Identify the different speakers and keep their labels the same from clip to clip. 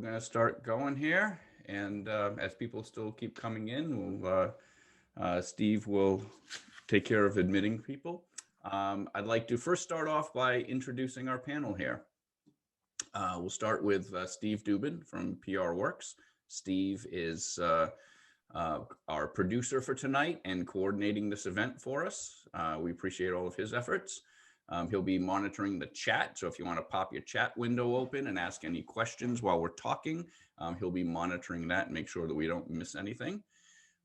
Speaker 1: going to start going here. And as people still keep coming in, Steve will take care of admitting people. I'd like to first start off by introducing our panel here. We'll start with Steve Dubin from PR Works. Steve is our producer for tonight and coordinating this event for us. We appreciate all of his efforts. He'll be monitoring the chat. So if you want to pop your chat window open and ask any questions while we're talking, he'll be monitoring that and make sure that we don't miss anything.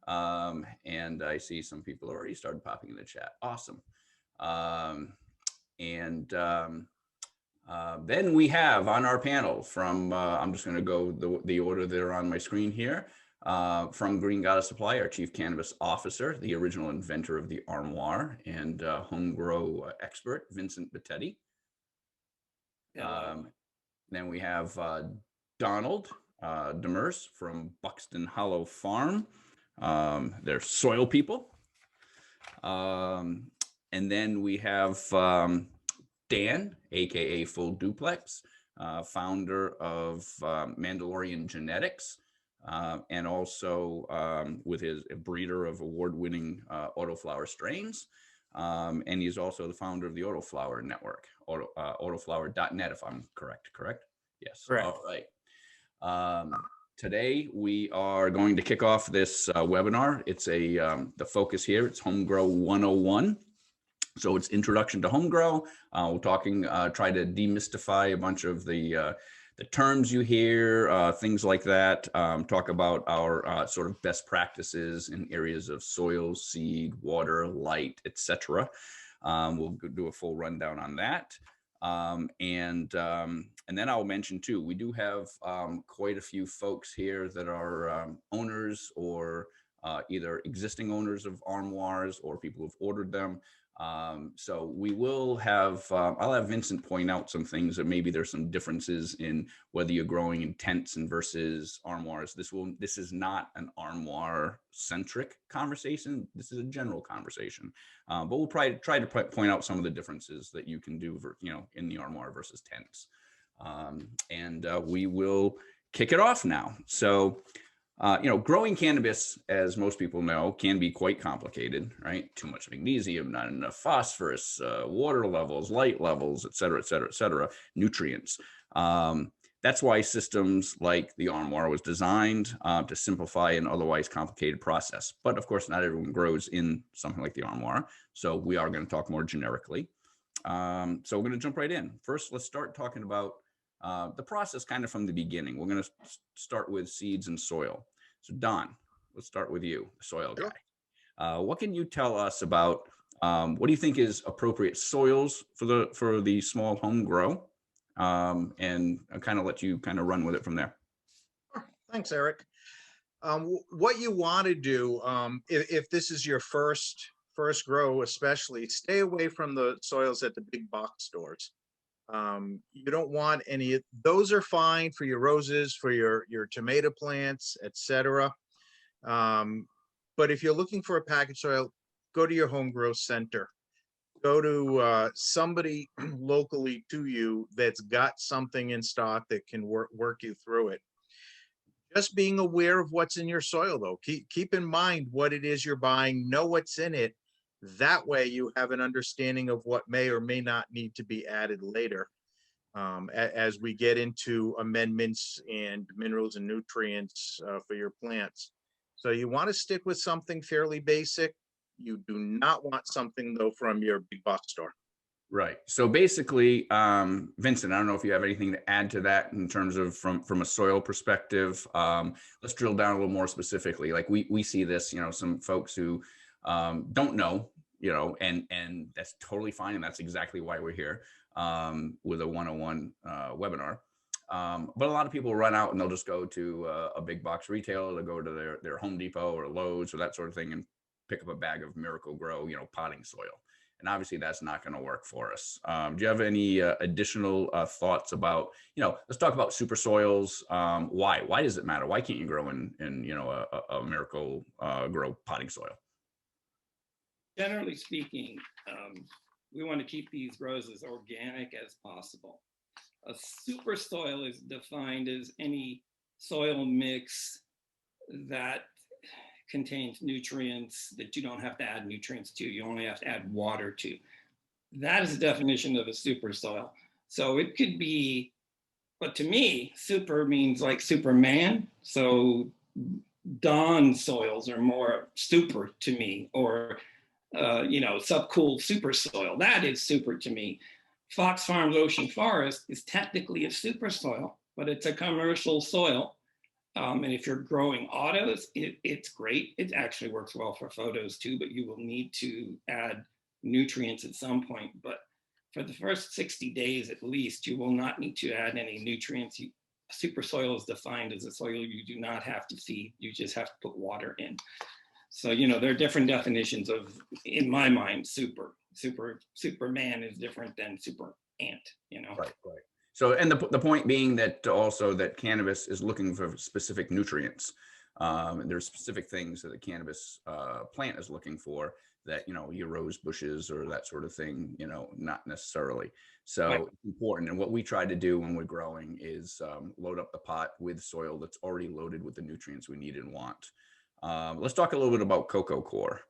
Speaker 1: And I see some people already started popping in the chat. Awesome. Then we have on our panel from, I'm just going to go the order that are on my screen here. From Green Goddess Supply, our Chief Cannabis Officer, the original inventor of the armoire and home grow expert, Vincent Bitetti. Then we have Donald Demers from Buxton Hollow Farm. They're soil people. And then we have Dan, aka Full Duplex, founder of Mandalorian Genetics. And also with his breeder of award-winning autoflower strains. And he's also the founder of the Autoflower Network, autoflower.net, if I'm correct? Yes.
Speaker 2: Correct.
Speaker 1: All right. Today, we are going to kick off this webinar. It's the focus here, it's Home Grow 101. So it's introduction to home grow. We're talking, try to demystify a bunch of the terms you hear, things like that. Talk about our sort of best practices in areas of soil, seed, water, light, etc. We'll do a full rundown on that. And then I'll mention too, we do have quite a few folks here that are owners or either existing owners of armoires or people who've ordered them. So we will have, I'll have Vincent point out some things that maybe there's some differences in whether you're growing in tents and versus armoires. This is not an armoire centric conversation. This is a general conversation, but we'll probably try to point out some of the differences that you can do, in the armoire versus tents. And we will kick it off now. So, growing cannabis, as most people know, can be quite complicated, right? Too much magnesium, not enough phosphorus, water levels, light levels, et cetera, nutrients. That's why systems like the armoire was designed to simplify an otherwise complicated process. But of course, not everyone grows in something like the armoire. So we are going to talk more generically. So we're going to jump right in. First, let's start talking about the process kind of from the beginning. We're going to start with seeds and soil. So Don, let's start with you, the soil guy. What can you tell us about what do you think is appropriate soils for the small home grow? And I'll kind of let you kind of run with it from there.
Speaker 2: Thanks, Eric. What you want to do, if this is your first grow, especially, stay away from the soils at the big box stores. You don't want any. Those are fine for your roses, for your tomato plants, etc. But if you're looking for a packaged soil, go to your home grow center. Go to somebody locally to you that's got something in stock that can work you through it. Just being aware of what's in your soil, though. Keep in mind what it is you're buying. Know what's in it. That way you have an understanding of what may or may not need to be added later as we get into amendments and minerals and nutrients for your plants. So you want to stick with something fairly basic. You do not want something, though, from your big box store.
Speaker 1: Right. So basically, Vincent, I don't know if you have anything to add to that in terms of from a soil perspective. Let's drill down a little more specifically. Like we see this, some folks who don't know, and that's totally fine. And that's exactly why we're here with a 101 webinar. But a lot of people run out and they'll just go to a big box retailer, they'll go to their Home Depot or Lowe's or that sort of thing and pick up a bag of Miracle Grow, potting soil. And obviously that's not going to work for us. Do you have any additional thoughts about, let's talk about super soils. Why does it matter? Why can't you grow in a Miracle Grow potting soil?
Speaker 3: Generally speaking, we want to keep these grows as organic as possible. A super soil is defined as any soil mix that contains nutrients that you don't have to add nutrients to. You only have to add water to. That is the definition of a super soil. So it could be, but to me, super means like Superman. So Dawn soils are more super to me, or subcool super soil. That is super to me. Fox Farms Ocean Forest is technically a super soil, but it's a commercial soil. And if you're growing autos, it's great. It actually works well for photos too, but you will need to add nutrients at some point. But for the first 60 days at least, you will not need to add any nutrients. Super soil is defined as a soil you do not have to feed. You just have to put water in. So, there are different definitions of, in my mind, Superman is different than super ant,
Speaker 1: Right. So, and the point being that also that cannabis is looking for specific nutrients. There's specific things that the cannabis plant is looking for that, your rose bushes or that sort of thing, not necessarily. So
Speaker 3: Right.
Speaker 1: It's important. And what we try to do when we're growing is load up the pot with soil that's already loaded with the nutrients we need and want. Let's talk a little bit about coco coir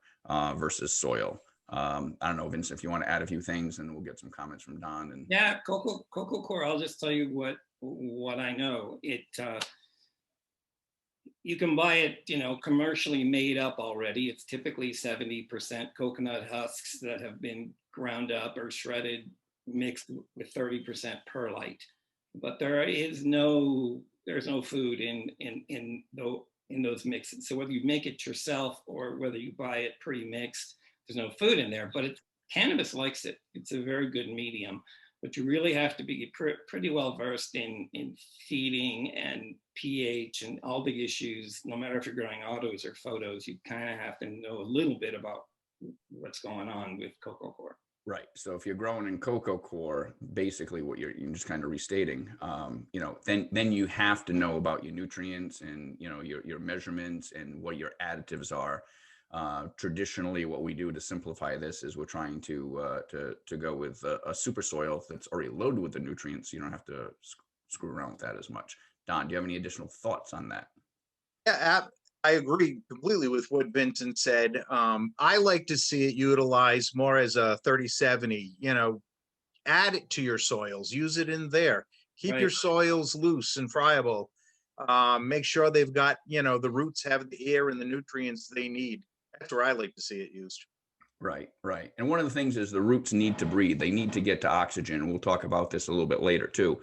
Speaker 1: versus soil. I don't know, Vincent, if you want to add a few things, and we'll get some comments from Don. And
Speaker 3: Yeah, coco coir. I'll just tell you what I know. You can buy it, commercially made up already. It's typically 70% coconut husks that have been ground up or shredded, mixed with 30% perlite. But there's no food in those mixes. So whether you make it yourself or whether you buy it pre-mixed, there's no food in there. But cannabis likes it. It's a very good medium. But you really have to be pretty well versed in feeding and pH and all the issues. No matter if you're growing autos or photos, you kind of have to know a little bit about what's going on with coco coir.
Speaker 1: right. So if you're growing in coco coir, basically what you're just kind of restating, then you have to know about your nutrients and your measurements and what your additives are. Traditionally, what we do to simplify this is we're trying to go with a super soil that's already loaded with the nutrients. You don't have to screw around with that as much. Don, do you have any additional thoughts on that?
Speaker 2: Yeah, I agree completely with what Vincent said. I like to see it utilized more as a 30-70, add it to your soils, use it in there. Keep your soils loose and friable. Make sure they've got, the roots have the air and the nutrients they need. That's where I like to see it used.
Speaker 1: Right. And one of the things is the roots need to breathe. They need to get to oxygen. We'll talk about this a little bit later too.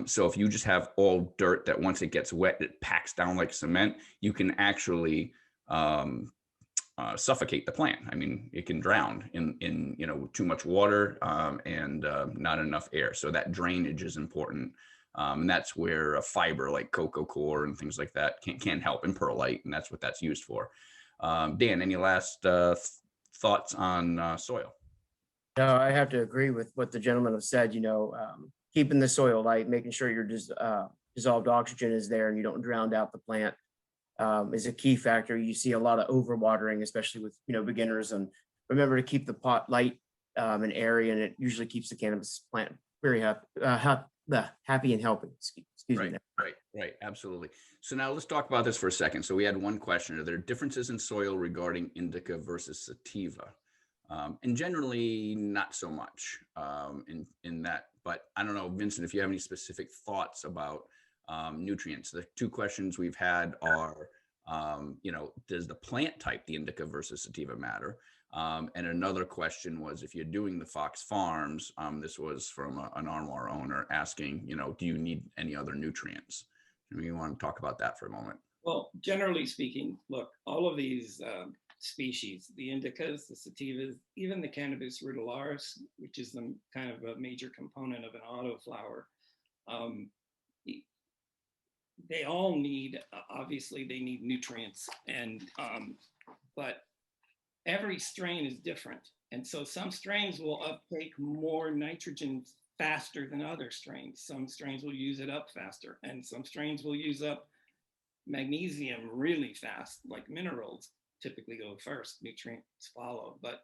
Speaker 1: So if you just have all dirt that once it gets wet, it packs down like cement, you can actually suffocate the plant. I mean, it can drown in too much water and not enough air. So that drainage is important. And that's where a fiber like coco coir and things like that can help, and perlite, and that's what that's used for. Dan, any last thoughts on soil?
Speaker 4: No, I have to agree with what the gentleman have said. Keeping the soil light, making sure your dissolved oxygen is there and you don't drown out the plant is a key factor. You see a lot of overwatering, especially with beginners. And remember to keep the pot light and airy, and it usually keeps the cannabis plant very happy and healthy. Excuse me.
Speaker 1: Right. Absolutely. So now let's talk about this for a second. So we had one question: are there differences in soil regarding indica versus sativa? And generally not so much in that, but I don't know, Vincent, if you have any specific thoughts about nutrients. The two questions we've had are, does the plant type, the indica versus sativa, matter? And another question was, if you're doing the Fox Farms, this was from an Armoire owner asking, do you need any other nutrients? We want to talk about that for a moment.
Speaker 3: Well, generally speaking, look, all of these species, the indicas, the sativas, even the cannabis rudularis, which is the kind of a major component of an autoflower, they all need, obviously they need nutrients, and but every strain is different. And so some strains will uptake more nitrogen faster than other strains. Some strains will use it up faster, and some strains will use up magnesium really fast, like minerals typically go first, nutrients follow. But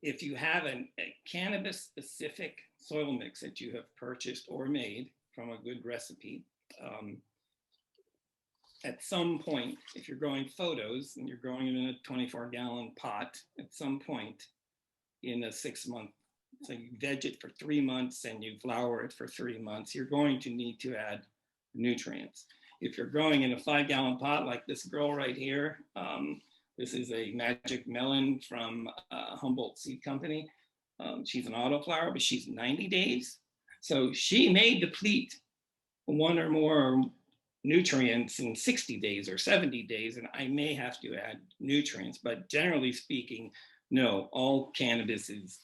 Speaker 3: if you have a cannabis specific soil mix that you have purchased or made from a good recipe. At some point, if you're growing photos and you're growing it in a 24-gallon pot, at some point in a 6-month, so you veg it for 3 months and you flower it for 3 months, you're going to need to add nutrients. If you're growing in a 5-gallon pot like this girl right here, this is a magic melon from Humboldt Seed Company. She's an autoflower, but she's 90 days. So she may deplete 1 or more nutrients in 60 days or 70 days, and I may have to add nutrients. But generally speaking, no, all cannabis is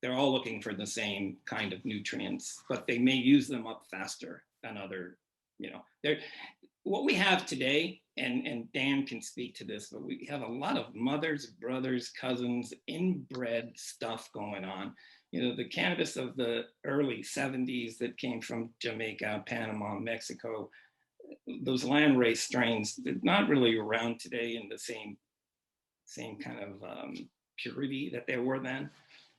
Speaker 3: they're all looking for the same kind of nutrients, but they may use them up faster than other, what we have today, and Dan can speak to this, but we have a lot of mothers, brothers, cousins, inbred stuff going on. The cannabis of the early 70s that came from Jamaica, Panama, Mexico, those landrace strains, they're not really around today in the same kind of purity that they were then.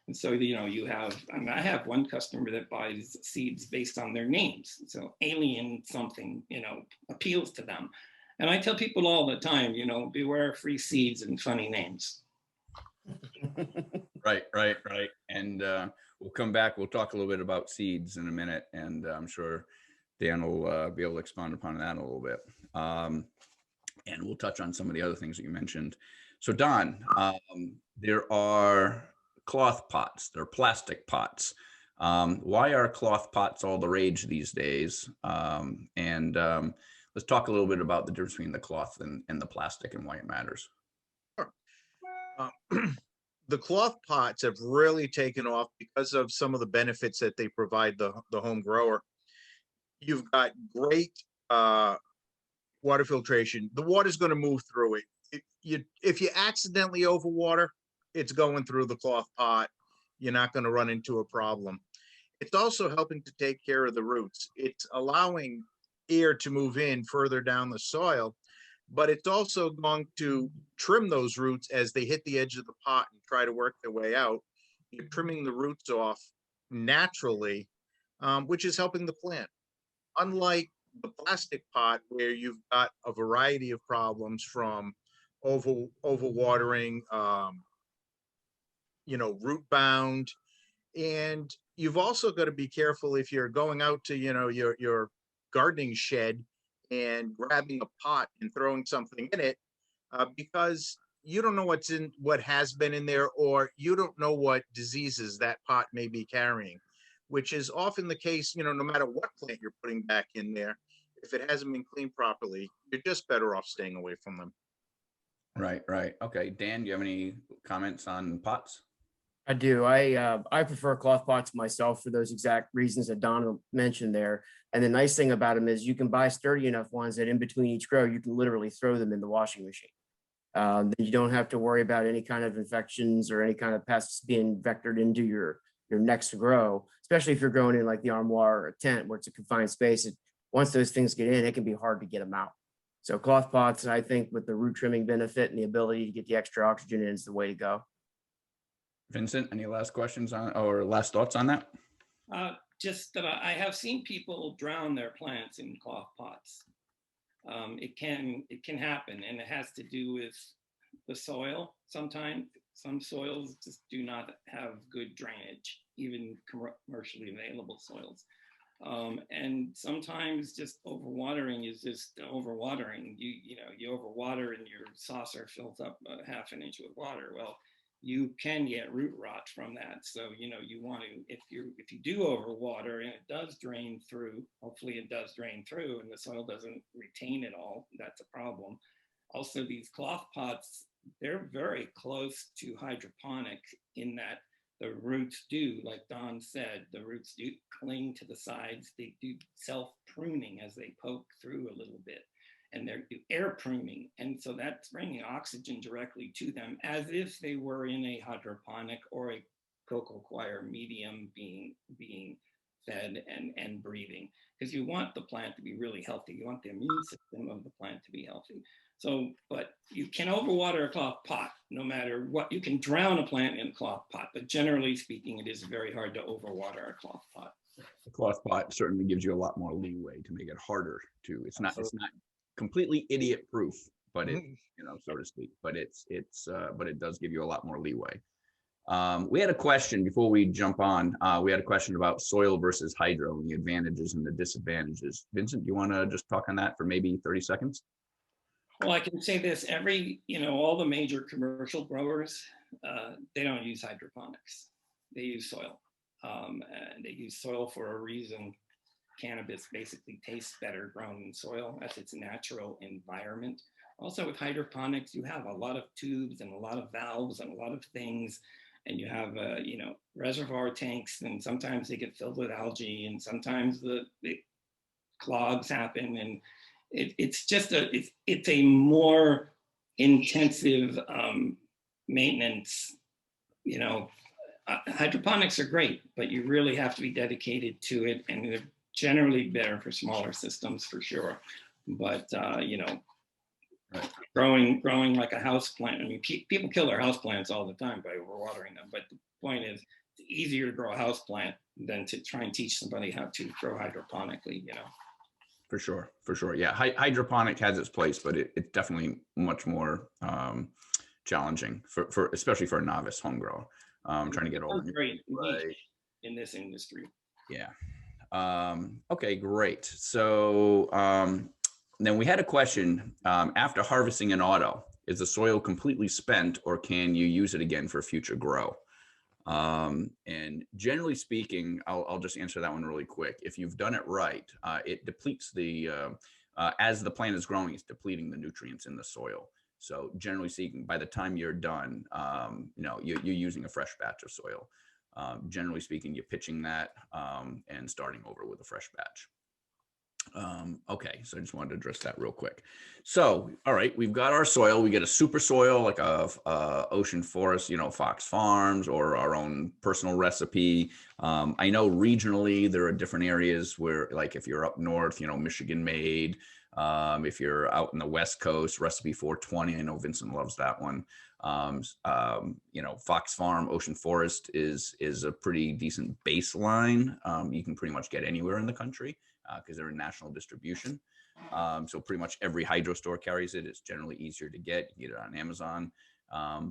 Speaker 3: And so, you have, I have one customer that buys seeds based on their names. So alien something, appeals to them. And I tell people all the time, beware free seeds and funny names.
Speaker 1: Right. And we'll come back. We'll talk a little bit about seeds in a minute, and I'm sure Dan will be able to expand upon that a little bit. And we'll touch on some of the other things that you mentioned. So Don, there are cloth pots, they're plastic pots. Why are cloth pots all the rage these days? And let's talk a little bit about the difference between the cloth and the plastic and why it matters.
Speaker 2: Sure. The cloth pots have really taken off because of some of the benefits that they provide the home grower. You've got great water filtration. The water's going to move through it. If you accidentally overwater, it's going through the cloth pot. You're not going to run into a problem. It's also helping to take care of the roots. It's allowing air to move in further down the soil, but it's also going to trim those roots as they hit the edge of the pot and try to work their way out. You're trimming the roots off naturally, which is helping the plant. Unlike the plastic pot, where you've got a variety of problems from overwatering, root bound, and you've also got to be careful if you're going out to your gardening shed and grabbing a pot and throwing something in it, because you don't know what has been in there, or you don't know what diseases that pot may be carrying, which is often the case, no matter what plant you're putting back in there. If it hasn't been cleaned properly, you're just better off staying away from them.
Speaker 1: Right. Okay, Dan, do you have any comments on pots?
Speaker 4: I do. I prefer cloth pots myself for those exact reasons that Don mentioned there. And the nice thing about them is you can buy sturdy enough ones that in between each grow, you can literally throw them in the washing machine. Then you don't have to worry about any kind of infections or any kind of pests being vectored into your next grow, especially if you're growing in like the armoire or a tent where it's a confined space. Once those things get in, it can be hard to get them out. So cloth pots, I think with the root trimming benefit and the ability to get the extra oxygen in, is the way to go.
Speaker 1: Vincent, any last questions or last thoughts on that?
Speaker 3: Just that I have seen people drown their plants in cloth pots. It can happen, and it has to do with the soil. Sometimes some soils just do not have good drainage, even commercially available soils. And sometimes just overwatering is just overwatering. You overwater and your saucer fills up a half an inch with water. Well, you can get root rot from that. So, you want to, if you do overwater and it does drain through, hopefully it does drain through and the soil doesn't retain it all, that's a problem. Also, these cloth pots, they're very close to hydroponic in that the roots do, like Don said, the roots do cling to the sides. They do self-pruning as they poke through a little bit. And they're air pruning. And so that's bringing oxygen directly to them as if they were in a hydroponic or a cocoa coir medium being fed and breathing. Because you want the plant to be really healthy. You want the immune system of the plant to be healthy. So, but you can overwater a cloth pot no matter what. You can drown a plant in a cloth pot, but generally speaking, it is very hard to overwater a cloth pot.
Speaker 1: The cloth pot certainly gives you a lot more leeway to make it harder to. It's not completely idiot proof, but it, so to speak. But but it does give you a lot more leeway. We had a question before we jump on. We had a question about soil versus hydro and the advantages and the disadvantages. Vincent, you want to just talk on that for maybe 30 seconds?
Speaker 3: Well, I can say this, all the major commercial growers, they don't use hydroponics. They use soil. And they use soil for a reason. Cannabis basically tastes better grown in soil. That's its natural environment. Also with hydroponics, you have a lot of tubes and a lot of valves and a lot of things. And you have, reservoir tanks, and sometimes they get filled with algae, and sometimes the clogs happen. And it's just it's a more intensive maintenance. Hydroponics are great, but you really have to be dedicated to it, and they're generally better for smaller systems for sure. But
Speaker 1: Right.
Speaker 3: growing like a house plant. I mean, people kill their house plants all the time by overwatering them. But the point is, it's easier to grow a house plant than to try and teach somebody how to grow hydroponically.
Speaker 1: For sure. Yeah, hydroponic has its place, but it's definitely much more challenging for especially for a novice home grower. Trying to get all
Speaker 3: great in this industry.
Speaker 1: Yeah. Okay, great. So then we had a question, after harvesting an auto, is the soil completely spent or can you use it again for future grow? And generally speaking, I'll just answer that one really quick. If you've done it right, it depletes as the plant is growing, it's depleting the nutrients in the soil. So generally speaking, by the time you're done, you're using a fresh batch of soil. Generally speaking, you're pitching that and starting over with a fresh batch. Okay, so I just wanted to address that real quick. So, all right, we've got our soil. We get a super soil like a ocean forest, Fox Farms, or our own personal recipe. I know regionally there are different areas where, like if you're up north, Michigan made. If you're out in the West Coast, Recipe 420, I know Vincent loves that one. Fox Farm, Ocean Forest is a pretty decent baseline. You can pretty much get anywhere in the country because they're in national distribution. So pretty much every hydro store carries it. It's generally easier to get. You get it on Amazon.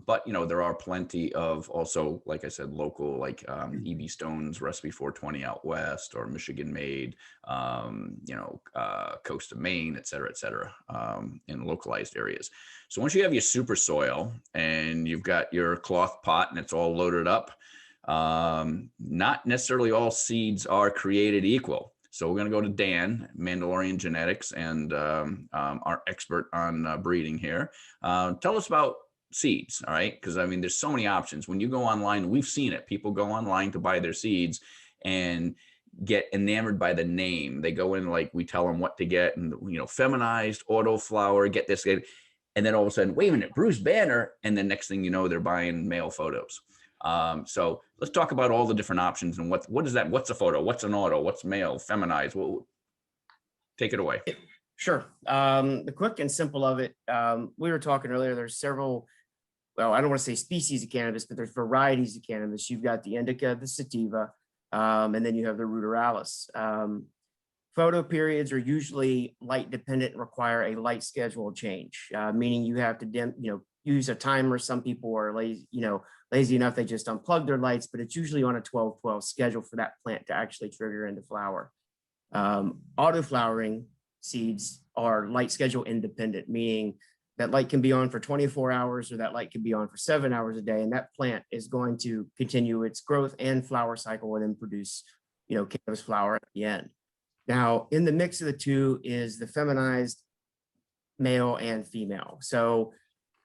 Speaker 1: But there are plenty of also, like I said, local, like EB Stone's Recipe 420 out west, or Michigan made, coast of Maine, et cetera, in localized areas. So once you have your super soil and you've got your cloth pot and it's all loaded up, not necessarily all seeds are created equal. So we're going to go to Dan, Mandalorian Genetics, and our expert on breeding here. Tell us about seeds, all right? Because I mean, there's so many options. When you go online, we've seen it. People go online to buy their seeds and get enamored by the name. They go in, like we tell them what to get, and feminized, autoflower, get this, and then all of a sudden, wait a minute, Bruce Banner, and then next thing you know, they're buying male photos. So let's talk about all the different options and what is that? What's a photo? What's an auto? What's male? Feminized? Well, take it away.
Speaker 4: Sure. The quick and simple of it, we were talking earlier, there's several, well, I don't want to say species of cannabis, but there's varieties of cannabis. You've got the indica, the sativa, and then you have the ruderalis. Photo periods are usually light dependent and require a light schedule change, meaning you have to use a timer. Some people are lazy enough, they just unplug their lights, but it's usually on a 12-12 schedule for that plant to actually trigger into flower. Auto flowering seeds are light schedule independent, meaning that light can be on for 24 hours or that light can be on for 7 hours a day, and that plant is going to continue its growth and flower cycle and then produce cannabis flower at the end. Now, in the mix of the two is the feminized male and female. So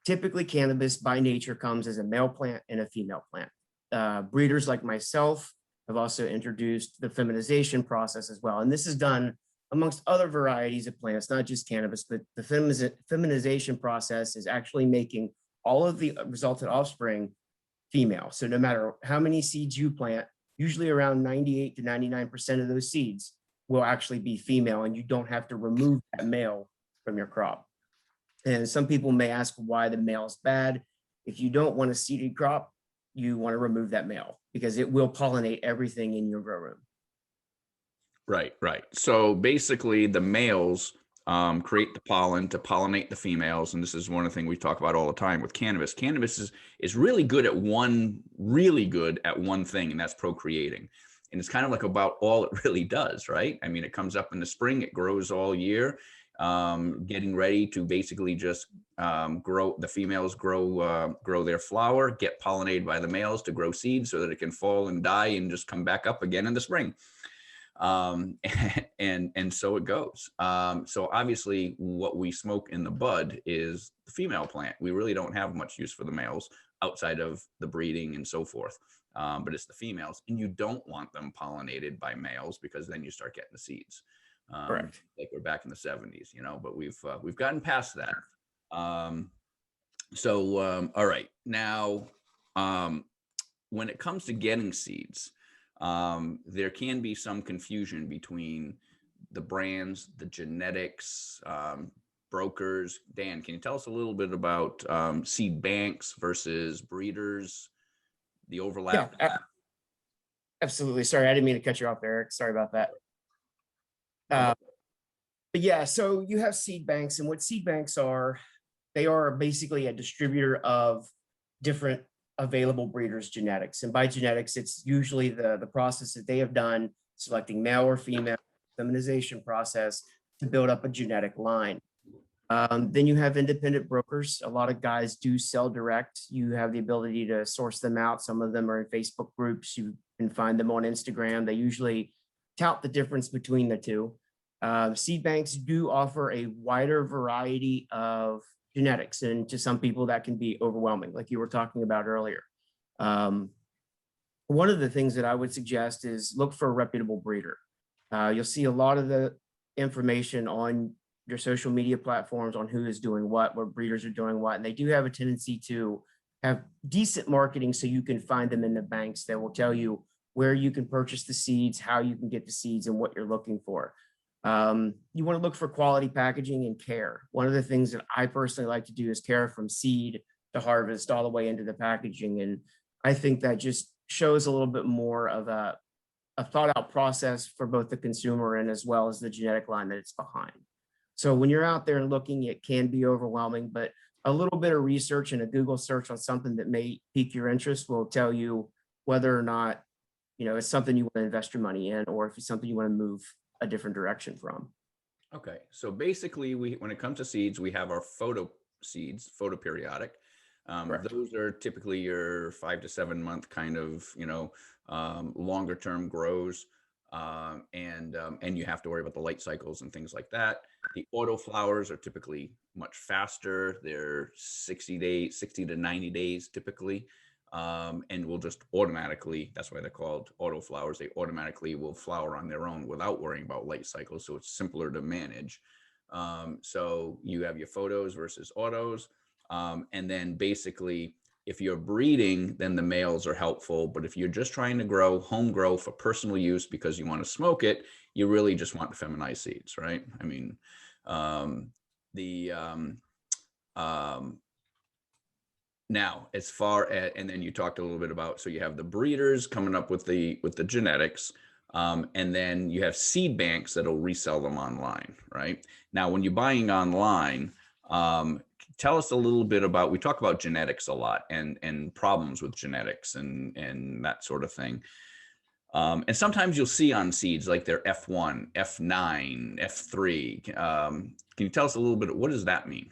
Speaker 4: typically cannabis by nature comes as a male plant and a female plant. Breeders like myself have also introduced the feminization process as well. And this is done amongst other varieties of plants, not just cannabis, but the feminization process is actually making all of the resultant offspring female. So no matter how many seeds you plant, usually around 98 to 99% of those seeds will actually be female, and you don't have to remove that male from your crop. And some people may ask why the male is bad. If you don't want a seeded crop, you want to remove that male because it will pollinate everything in your grow room.
Speaker 1: Right, right. So basically, the males create the pollen to pollinate the females, and this is one of the things we talk about all the time with cannabis. Cannabis is really good at one thing, and that's procreating. And it's kind of like about all it really does, right? I mean, it comes up in the spring, it grows all year, getting ready to basically just grow. The females grow their flower, get pollinated by the males to grow seeds, so that it can fall and die and just come back up again in the spring. And so it goes. So obviously what we smoke in the bud is the female plant. We really don't have much use for the males outside of the breeding and so forth. But it's the females, and you don't want them pollinated by males, because then you start getting the seeds.
Speaker 4: Correct.
Speaker 1: Like we're back in the 70s, but we've gotten past that. All right, now, when it comes to getting seeds, there can be some confusion between the brands, the genetics, brokers. Dan, can you tell us a little bit about seed banks versus breeders, the overlap?
Speaker 4: Yeah, absolutely. Sorry, I didn't mean to cut you off there, Eric. Sorry about that. But yeah, so you have seed banks, and what seed banks are, they are basically a distributor of different available breeders' genetics. And by genetics, it's usually the process that they have done, selecting male or female, feminization process to build up a genetic line. Then you have independent brokers. A lot of guys do sell direct. You have the ability to source them out. Some of them are in Facebook groups. You can find them on Instagram. They usually tout the difference between the two. Seed banks do offer a wider variety of genetics, and to some people that can be overwhelming, like you were talking about earlier. One of the things that I would suggest is look for a reputable breeder. You'll see a lot of the information on your social media platforms on who is doing what breeders are doing what, and they do have a tendency to have decent marketing, so you can find them in the banks that will tell you where you can purchase the seeds, how you can get the seeds, and what you're looking for. You want to look for quality packaging and care. One of the things that I personally like to do is care from seed to harvest all the way into the packaging. And I think that just shows a little bit more of a thought out process for both the consumer and as well as the genetic line that it's behind. So when you're out there looking, it can be overwhelming, but a little bit of research and a Google search on something that may pique your interest will tell you whether or not, it's something you want to invest your money in, or if it's something you want to move a different direction from.
Speaker 1: Okay, so basically, when it comes to seeds, we have our photo seeds, photoperiodic. Those are typically your 5 to 7 month kind of, longer term grows, and you have to worry about the light cycles and things like that. The auto flowers are typically much faster. They're 60 to 90 days typically. And will just automatically, that's why they're called auto flowers. They automatically will flower on their own without worrying about light cycles. So it's simpler to manage. So you have your photos versus autos. And then basically, if you're breeding, then the males are helpful. But if you're just trying to home grow for personal use because you want to smoke it, you really just want feminized seeds, right? I mean, now, as far as, and then you talked a little bit about, so you have the breeders coming up with the genetics, and then you have seed banks that'll resell them online, right? Now, when you're buying online, tell us a little bit about, we talk about genetics a lot and problems with genetics and that sort of thing. And sometimes you'll see on seeds like they're F1, F9, F3. Can you tell us a little bit, what does that mean?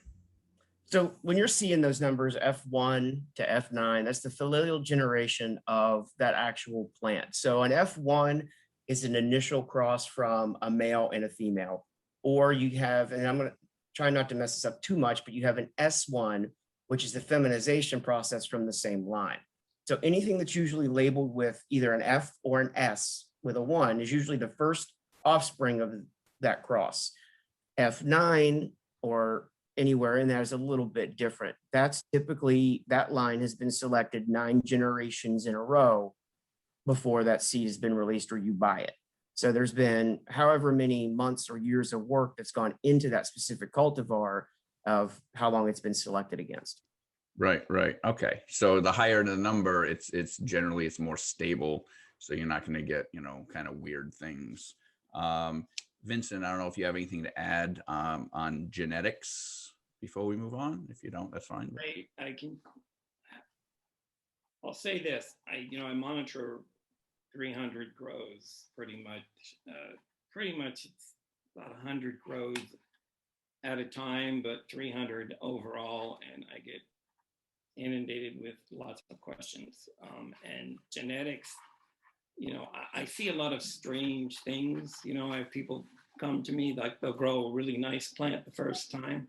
Speaker 4: So when you're seeing those numbers, F1 to F9, that's the familial generation of that actual plant. So an F1 is an initial cross from a male and a female. Or you have, and I'm going to try not to mess this up too much, but you have an S1, which is the feminization process from the same line. So anything that's usually labeled with either an F or an S with a 1 is usually the first offspring of that cross. F9 or anywhere in there is a little bit different. That's typically, that line has been selected 9 generations in a row before that seed has been released or you buy it. So there's been however many months or years of work that's gone into that specific cultivar of how long it's been selected against.
Speaker 1: Right. Okay. So the higher the number, it's generally, it's more stable. So you're not going to get, kind of weird things. Vincent, I don't know if you have anything to add on genetics before we move on. If you don't, that's fine.
Speaker 3: I'll say this, I monitor 300 grows pretty much it's about 100 grows at a time, but 300 overall, and I get inundated with lots of questions. And genetics, I see a lot of strange things. I have people come to me, like they'll grow a really nice plant the first time.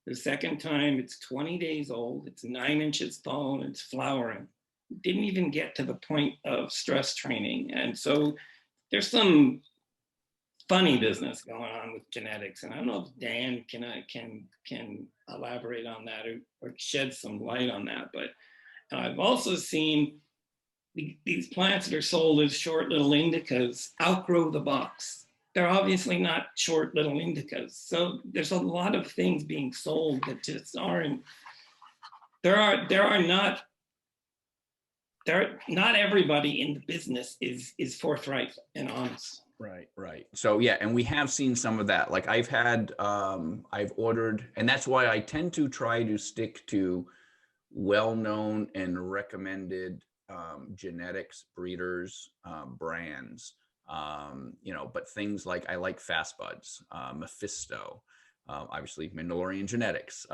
Speaker 3: The second time, it's 20 days old, it's 9 inches tall, and it's flowering. Didn't even get to the point of stress training. And so there's some funny business going on with genetics. And I don't know if Dan can elaborate on that or shed some light on that. But I've also seen these plants that are sold as short little indicas outgrow the box. They're obviously not short little indicas. So there's a lot of things being sold that just aren't, not everybody in the business is forthright and honest.
Speaker 1: Right. So yeah, and we have seen some of that. Like I've ordered, and that's why I tend to try to stick to well-known and recommended genetics, breeders, brands, but things like I like Fast Buds, Mephisto, obviously Mandalorian Genetics.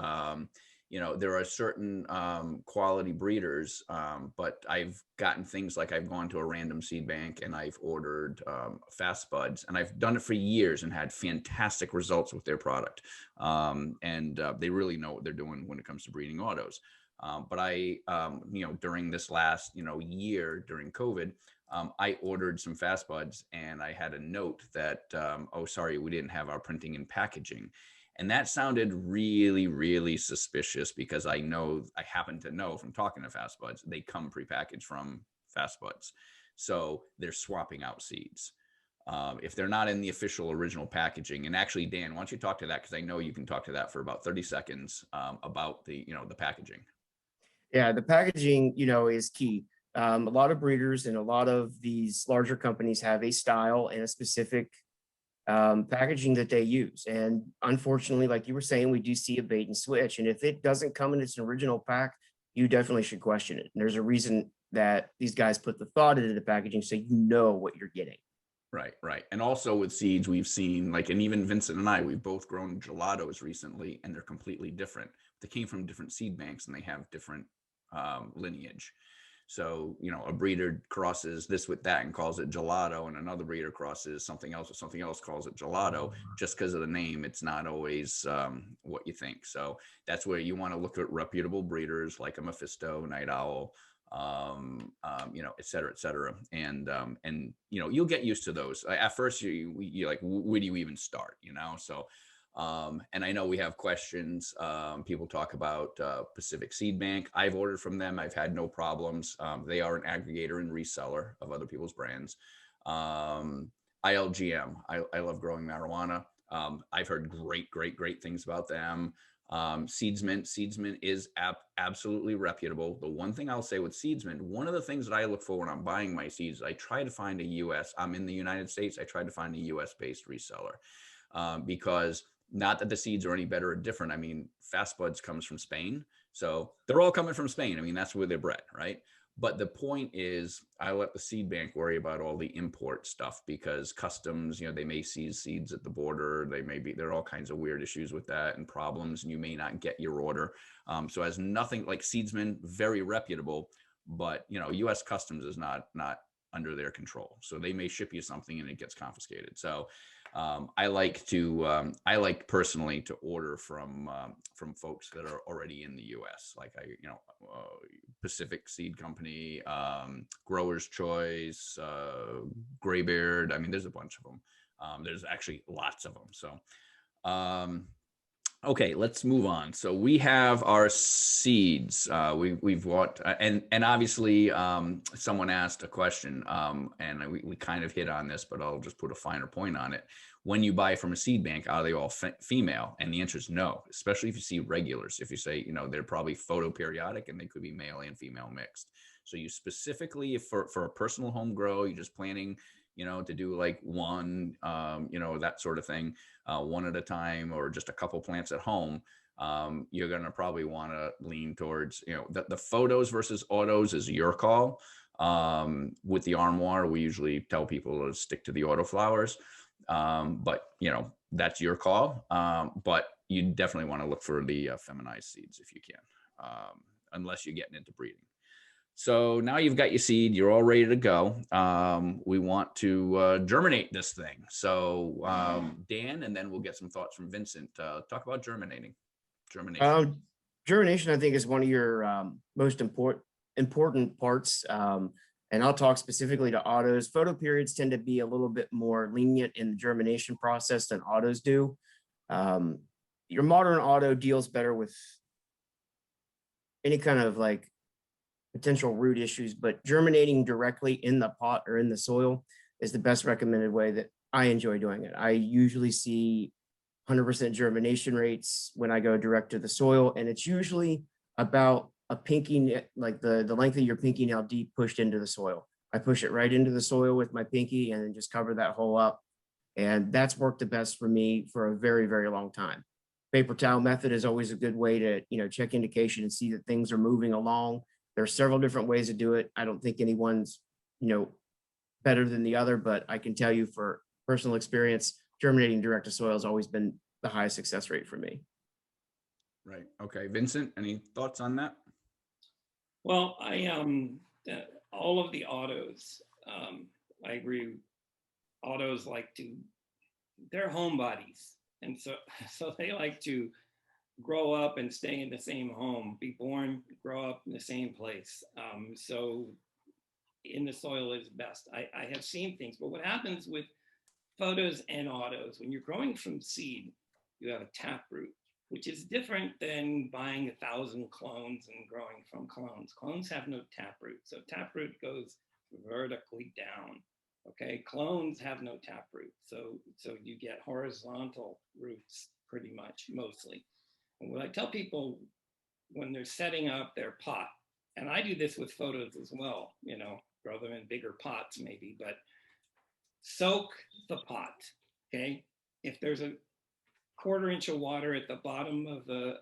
Speaker 1: There are certain quality breeders, but I've gotten things like I've gone to a random seed bank and I've ordered Fast Buds, and I've done it for years and had fantastic results with their product. And they really know what they're doing when it comes to breeding autos. But I, during this last, year during COVID, I ordered some Fast Buds and I had a note that, oh, sorry, we didn't have our printing and packaging. And that sounded really, really suspicious because I happen to know from talking to Fast Buds, they come prepackaged from Fast Buds. So they're swapping out seeds. If they're not in the official original packaging, and actually, Dan, why don't you talk to that? Because I know you can talk to that for about 30 seconds about the packaging.
Speaker 4: Yeah, the packaging, is key. A lot of breeders and a lot of these larger companies have a style and a specific packaging that they use. And unfortunately, like you were saying, we do see a bait and switch. And if it doesn't come in its original pack, you definitely should question it. And there's a reason that these guys put the thought into the packaging so you know what you're getting.
Speaker 1: Right. And also with seeds, we've seen and even Vincent and I, we've both grown gelatos recently, and they're completely different. They came from different seed banks and they have different lineage. So, a breeder crosses this with that and calls it gelato, and another breeder crosses something else with something else, calls it gelato. Just because of the name, it's not always what you think. So that's where you want to look at reputable breeders like a Mephisto, Night Owl, et cetera. And you'll get used to those. At first, you're like, where do you even start? So. And I know we have questions. People talk about Pacific Seed Bank. I've ordered from them. I've had no problems. They are an aggregator and reseller of other people's brands. ILGM. I love growing marijuana. I've heard great things about them. Seedsman is absolutely reputable. The one thing I'll say with Seedsman, one of the things that I look for when I'm buying my seeds, I try to find I'm in the United States. I try to find a US based reseller because not that the seeds are any better or different. I mean, Fast Buds comes from Spain. So they're all coming from Spain. I mean, that's where they're bred, right? But the point is, I let the seed bank worry about all the import stuff because customs, they may seize seeds at the border. There are all kinds of weird issues with that and problems, and you may not get your order. So as nothing like Seedsman, very reputable, but US customs is not under their control. So they may ship you something and it gets confiscated. So I like personally to order from folks that are already in the U.S. Like Pacific Seed Company, Growers Choice, Graybeard. I mean, there's a bunch of them. There's actually lots of them. So, okay, let's move on. So we have our seeds. We've bought, and obviously someone asked a question, and we kind of hit on this, but I'll just put a finer point on it. When you buy from a seed bank, are they all female? And the answer is no, especially if you see regulars. If you say, they're probably photoperiodic and they could be male and female mixed. So you specifically, for a personal home grow, you're just planting, to do like one, that sort of thing, one at a time, or just a couple plants at home. You're going to probably want to lean towards, the photos versus autos is your call. With the armoire, we usually tell people to stick to the auto flowers. But that's your call. But you definitely want to look for the feminized seeds if you can, unless you're getting into breeding. So now you've got your seed, you're all ready to go. We want to germinate this thing. So Dan, and then we'll get some thoughts from Vincent. Talk about germination.
Speaker 4: Germination, I think, is one of your most important parts. And I'll talk specifically to autos. Photo periods tend to be a little bit more lenient in the germination process than autos do. Your modern auto deals better with any kind of like potential root issues, but germinating directly in the pot or in the soil is the best recommended way that I enjoy doing it. I usually see 100% germination rates when I go direct to the soil, and it's usually about a pinky, like the length of your pinky nail deep pushed into the soil. I push it right into the soil with my pinky and then just cover that hole up. And that's worked the best for me for a very, very long time. Paper towel method is always a good way to, check indication and see that things are moving along. There are several different ways to do it. I don't think anyone's, better than the other, but I can tell you for personal experience, germinating direct to soil has always been the highest success rate for me.
Speaker 1: Right. Okay. Vincent, any thoughts on that?
Speaker 3: Well, all of the autos, I agree. Autos they're homebodies. And so they like to grow up and stay in the same home, be born, grow up in the same place. So in the soil is best. I have seen things, but what happens with photos and autos, when you're growing from seed, you have a taproot, which is different than buying 1,000 clones and growing from clones. Clones have no taproot. So taproot goes vertically down. Okay, clones have no taproot. So you get horizontal roots pretty much, mostly. And what I tell people when they're setting up their pot, and I do this with photos as well, grow them in bigger pots maybe, but soak the pot, okay? If there's a 1/4 inch of water at the bottom of the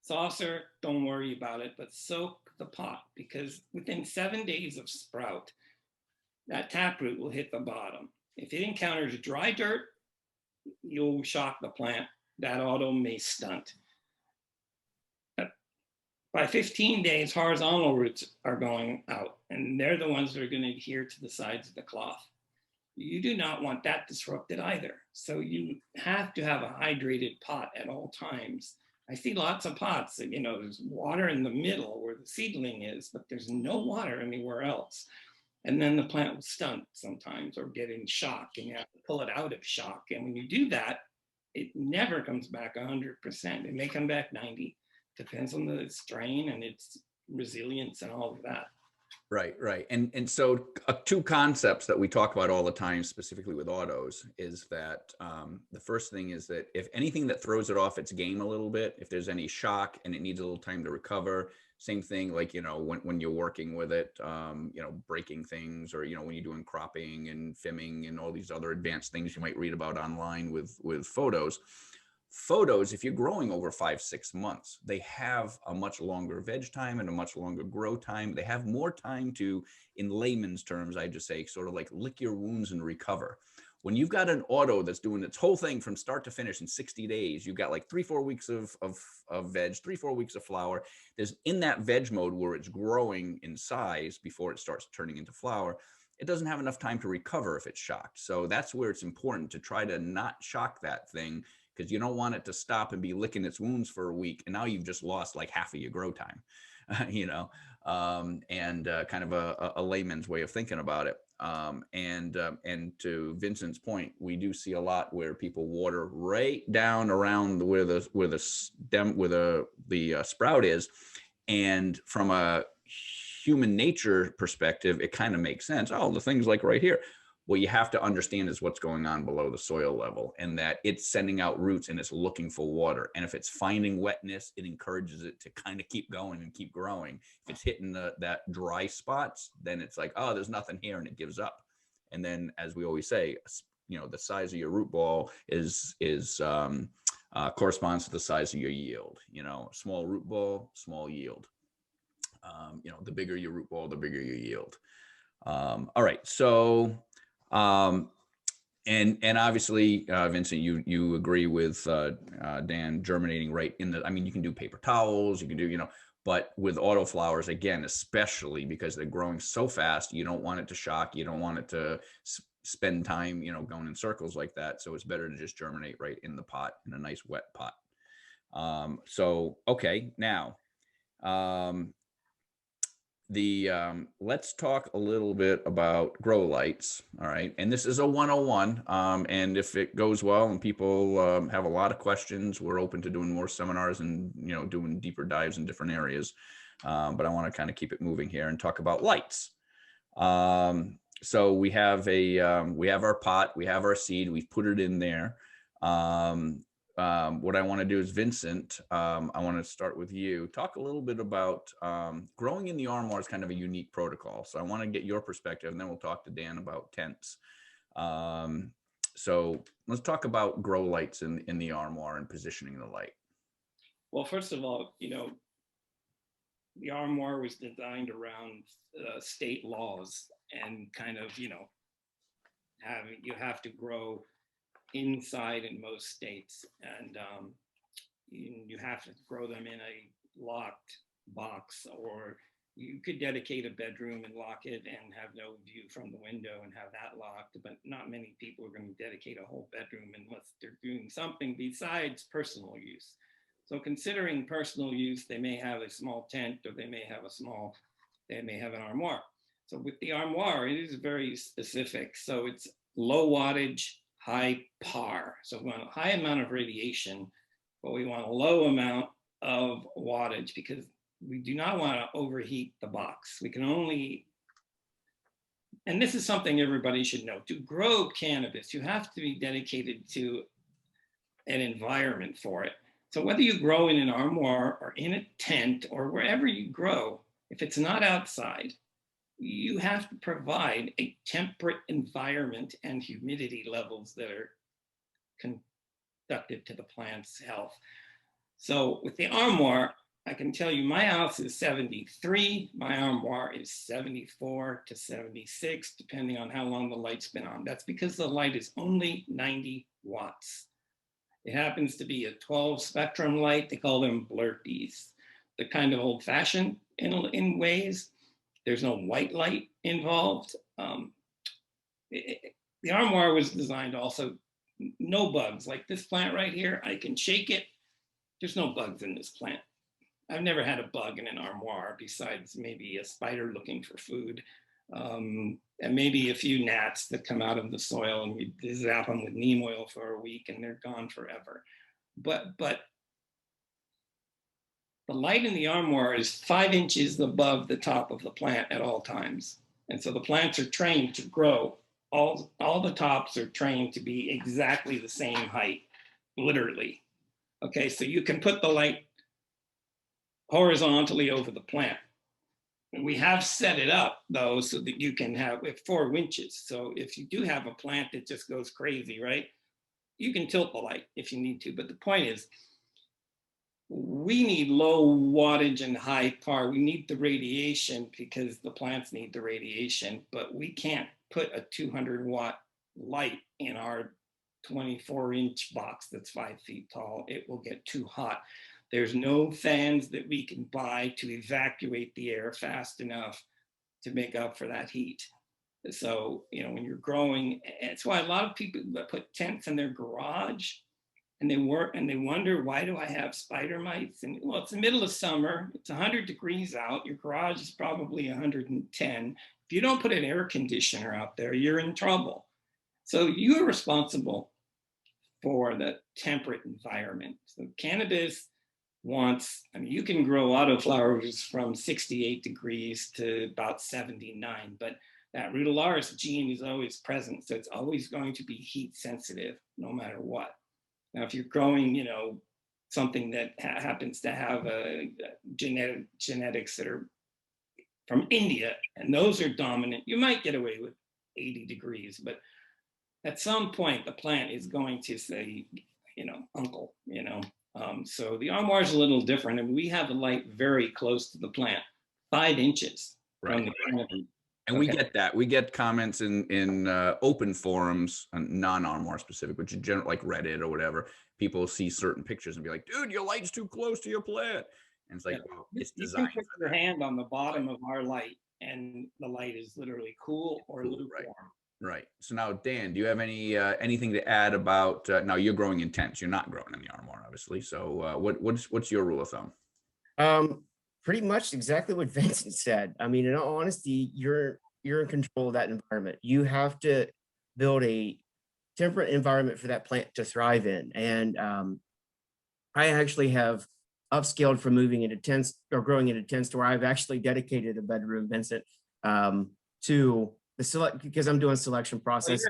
Speaker 3: saucer, don't worry about it, but soak the pot, because within 7 days of sprout, that taproot will hit the bottom. If it encounters dry dirt, you'll shock the plant. That auto may stunt. By 15 days, horizontal roots are going out, and they're the ones that are going to adhere to the sides of the cloth. You do not want that disrupted either. So you have to have a hydrated pot at all times. I see lots of pots that, there's water in the middle where the seedling is, but there's no water anywhere else. And then the plant will stunt sometimes or get in shock, and you have to pull it out of shock. And when you do that, it never comes back 100%. It may come back 90. Depends on the strain and its resilience and all of that.
Speaker 1: Right. And so two concepts that we talk about all the time, specifically with autos, is that the first thing is that if anything that throws it off its game a little bit, if there's any shock and it needs a little time to recover, same thing like, when you're working with it, breaking things, or, when you're doing cropping and fimming and all these other advanced things you might read about online with photos. Photos, if you're growing over 5-6 months, they have a much longer veg time and a much longer grow time. They have more time to, in layman's terms, I just say, sort of like lick your wounds and recover. When you've got an auto that's doing its whole thing from start to finish in 60 days, you've got like 3-4 weeks of veg, 3-4 weeks of flower. There's in that veg mode where it's growing in size before it starts turning into flower. It doesn't have enough time to recover if it's shocked. So that's where it's important to try to not shock that thing, because you don't want it to stop and be licking its wounds for a week. And now you've just lost like half of your grow time, and kind of a layman's way of thinking about it. And to Vincent's point, we do see a lot where people water right down around where the stem, where the sprout is. And from a human nature perspective, it kind of makes sense. Oh, the thing's like right here. What you have to understand is what's going on below the soil level, and that it's sending out roots and it's looking for water. And if it's finding wetness, it encourages it to kind of keep going and keep growing. If it's hitting that dry spots, then it's like, oh, there's nothing here, and it gives up. And then, as we always say, the size of your root ball corresponds to the size of your yield. Small root ball, small yield. The bigger your root ball, the bigger your yield. All right. So, and obviously, Vincent, you agree with Dan, germinating right in the. I mean, you can do paper towels, you can do, but with autoflowers, again, especially because they're growing so fast, you don't want it to shock. You don't want it to spend time, going in circles like that. So it's better to just germinate right in the pot, in a nice wet pot. So, okay, now, let's talk a little bit about grow lights. All right. And this is a 101. And if it goes well and people have a lot of questions, we're open to doing more seminars and, doing deeper dives in different areas. But I want to kind of keep it moving here and talk about lights. So we have our pot, we have our seed, we've put it in there. What I want to do is, Vincent, I want to start with you. Talk a little bit about growing in the armoire is kind of a unique protocol. So I want to get your perspective, and then we'll talk to Dan about tents. So let's talk about grow lights in the armoire and positioning the light.
Speaker 3: Well, first of all, the armoire was designed around state laws, and kind of, you have to grow inside in most states, and you have to grow them in a locked box, or you could dedicate a bedroom and lock it and have no view from the window and have that locked, but not many people are going to dedicate a whole bedroom unless they're doing something besides personal use. So considering personal use, they may have a small tent, or they may have an armoire. So with the armoire, it is very specific. So it's low wattage, high PAR. So we want a high amount of radiation, but we want a low amount of wattage, because we do not want to overheat the box. We can only, and this is something everybody should know, to grow cannabis, you have to be dedicated to an environment for it. So whether you grow in an armoire or in a tent or wherever you grow, if it's not outside, you have to provide a temperate environment and humidity levels that are conducive to the plant's health. So with the armoire, I can tell you my house is 73, my armoire is 74 to 76, depending on how long the light's been on. That's because the light is only 90 watts. It happens to be a 12 spectrum light. They call them blurties. They're kind of old fashioned in ways. There's no white light involved. The armoire was designed also, no bugs. Like this plant right here, I can shake it. There's no bugs in this plant. I've never had a bug in an armoire besides maybe a spider looking for food, and maybe a few gnats that come out of the soil, and we zap them with neem oil for a week and they're gone forever. But the light in the armoire is 5 inches above the top of the plant at all times. And so the plants are trained to grow. All the tops are trained to be exactly the same height, literally. Okay, so you can put the light horizontally over the plant. And we have set it up though, so that you can have 4 winches. So if you do have a plant that just goes crazy, right? You can tilt the light if you need to. But the point is, we need low wattage and high PAR. We need the radiation because the plants need the radiation, but we can't put a 200 watt light in our 24-inch box that's 5 feet tall. It will get too hot. There's no fans that we can buy to evacuate the air fast enough to make up for that heat. So, when you're growing, it's why a lot of people put tents in their garage, and they wonder, why do I have spider mites? And well, it's the middle of summer, it's 100 degrees out, your garage is probably 110. If you don't put an air conditioner out there, you're in trouble. So you are responsible for the temperate environment. So cannabis you can grow autoflowers from 68 degrees to about 79, but that rudularis gene is always present. So it's always going to be heat sensitive no matter what. Now, if you're growing, something that happens to have genetics that are from India, and those are dominant, you might get away with 80 degrees. But at some point, the plant is going to say, uncle, so the armoire is a little different, and we have the light very close to the plant, 5 inches from
Speaker 1: Right.
Speaker 3: the canopy.
Speaker 1: And we get that. We get comments in open forums, non-armoire specific, which is general, like Reddit or whatever. People see certain pictures and be like, dude, your light's too close to your plant. And it's like, well, it's
Speaker 3: You
Speaker 1: designed
Speaker 3: can put
Speaker 1: for
Speaker 3: your
Speaker 1: that.
Speaker 3: hand on the bottom of our light, and the light is literally cool or
Speaker 1: Cool,
Speaker 3: lukewarm.
Speaker 1: Right. So now, Dan, do you have anything to add about? Now you're growing intense. You're not growing in the armoire, obviously. So what's your rule of thumb?
Speaker 4: Pretty much exactly what Vincent said. I mean, in all honesty, you're in control of that environment. You have to build a temperate environment for that plant to thrive in. And I actually have upscaled from moving into tents or growing into tents to where I've actually dedicated a bedroom, Vincent, to the select, because I'm doing selection process.
Speaker 3: So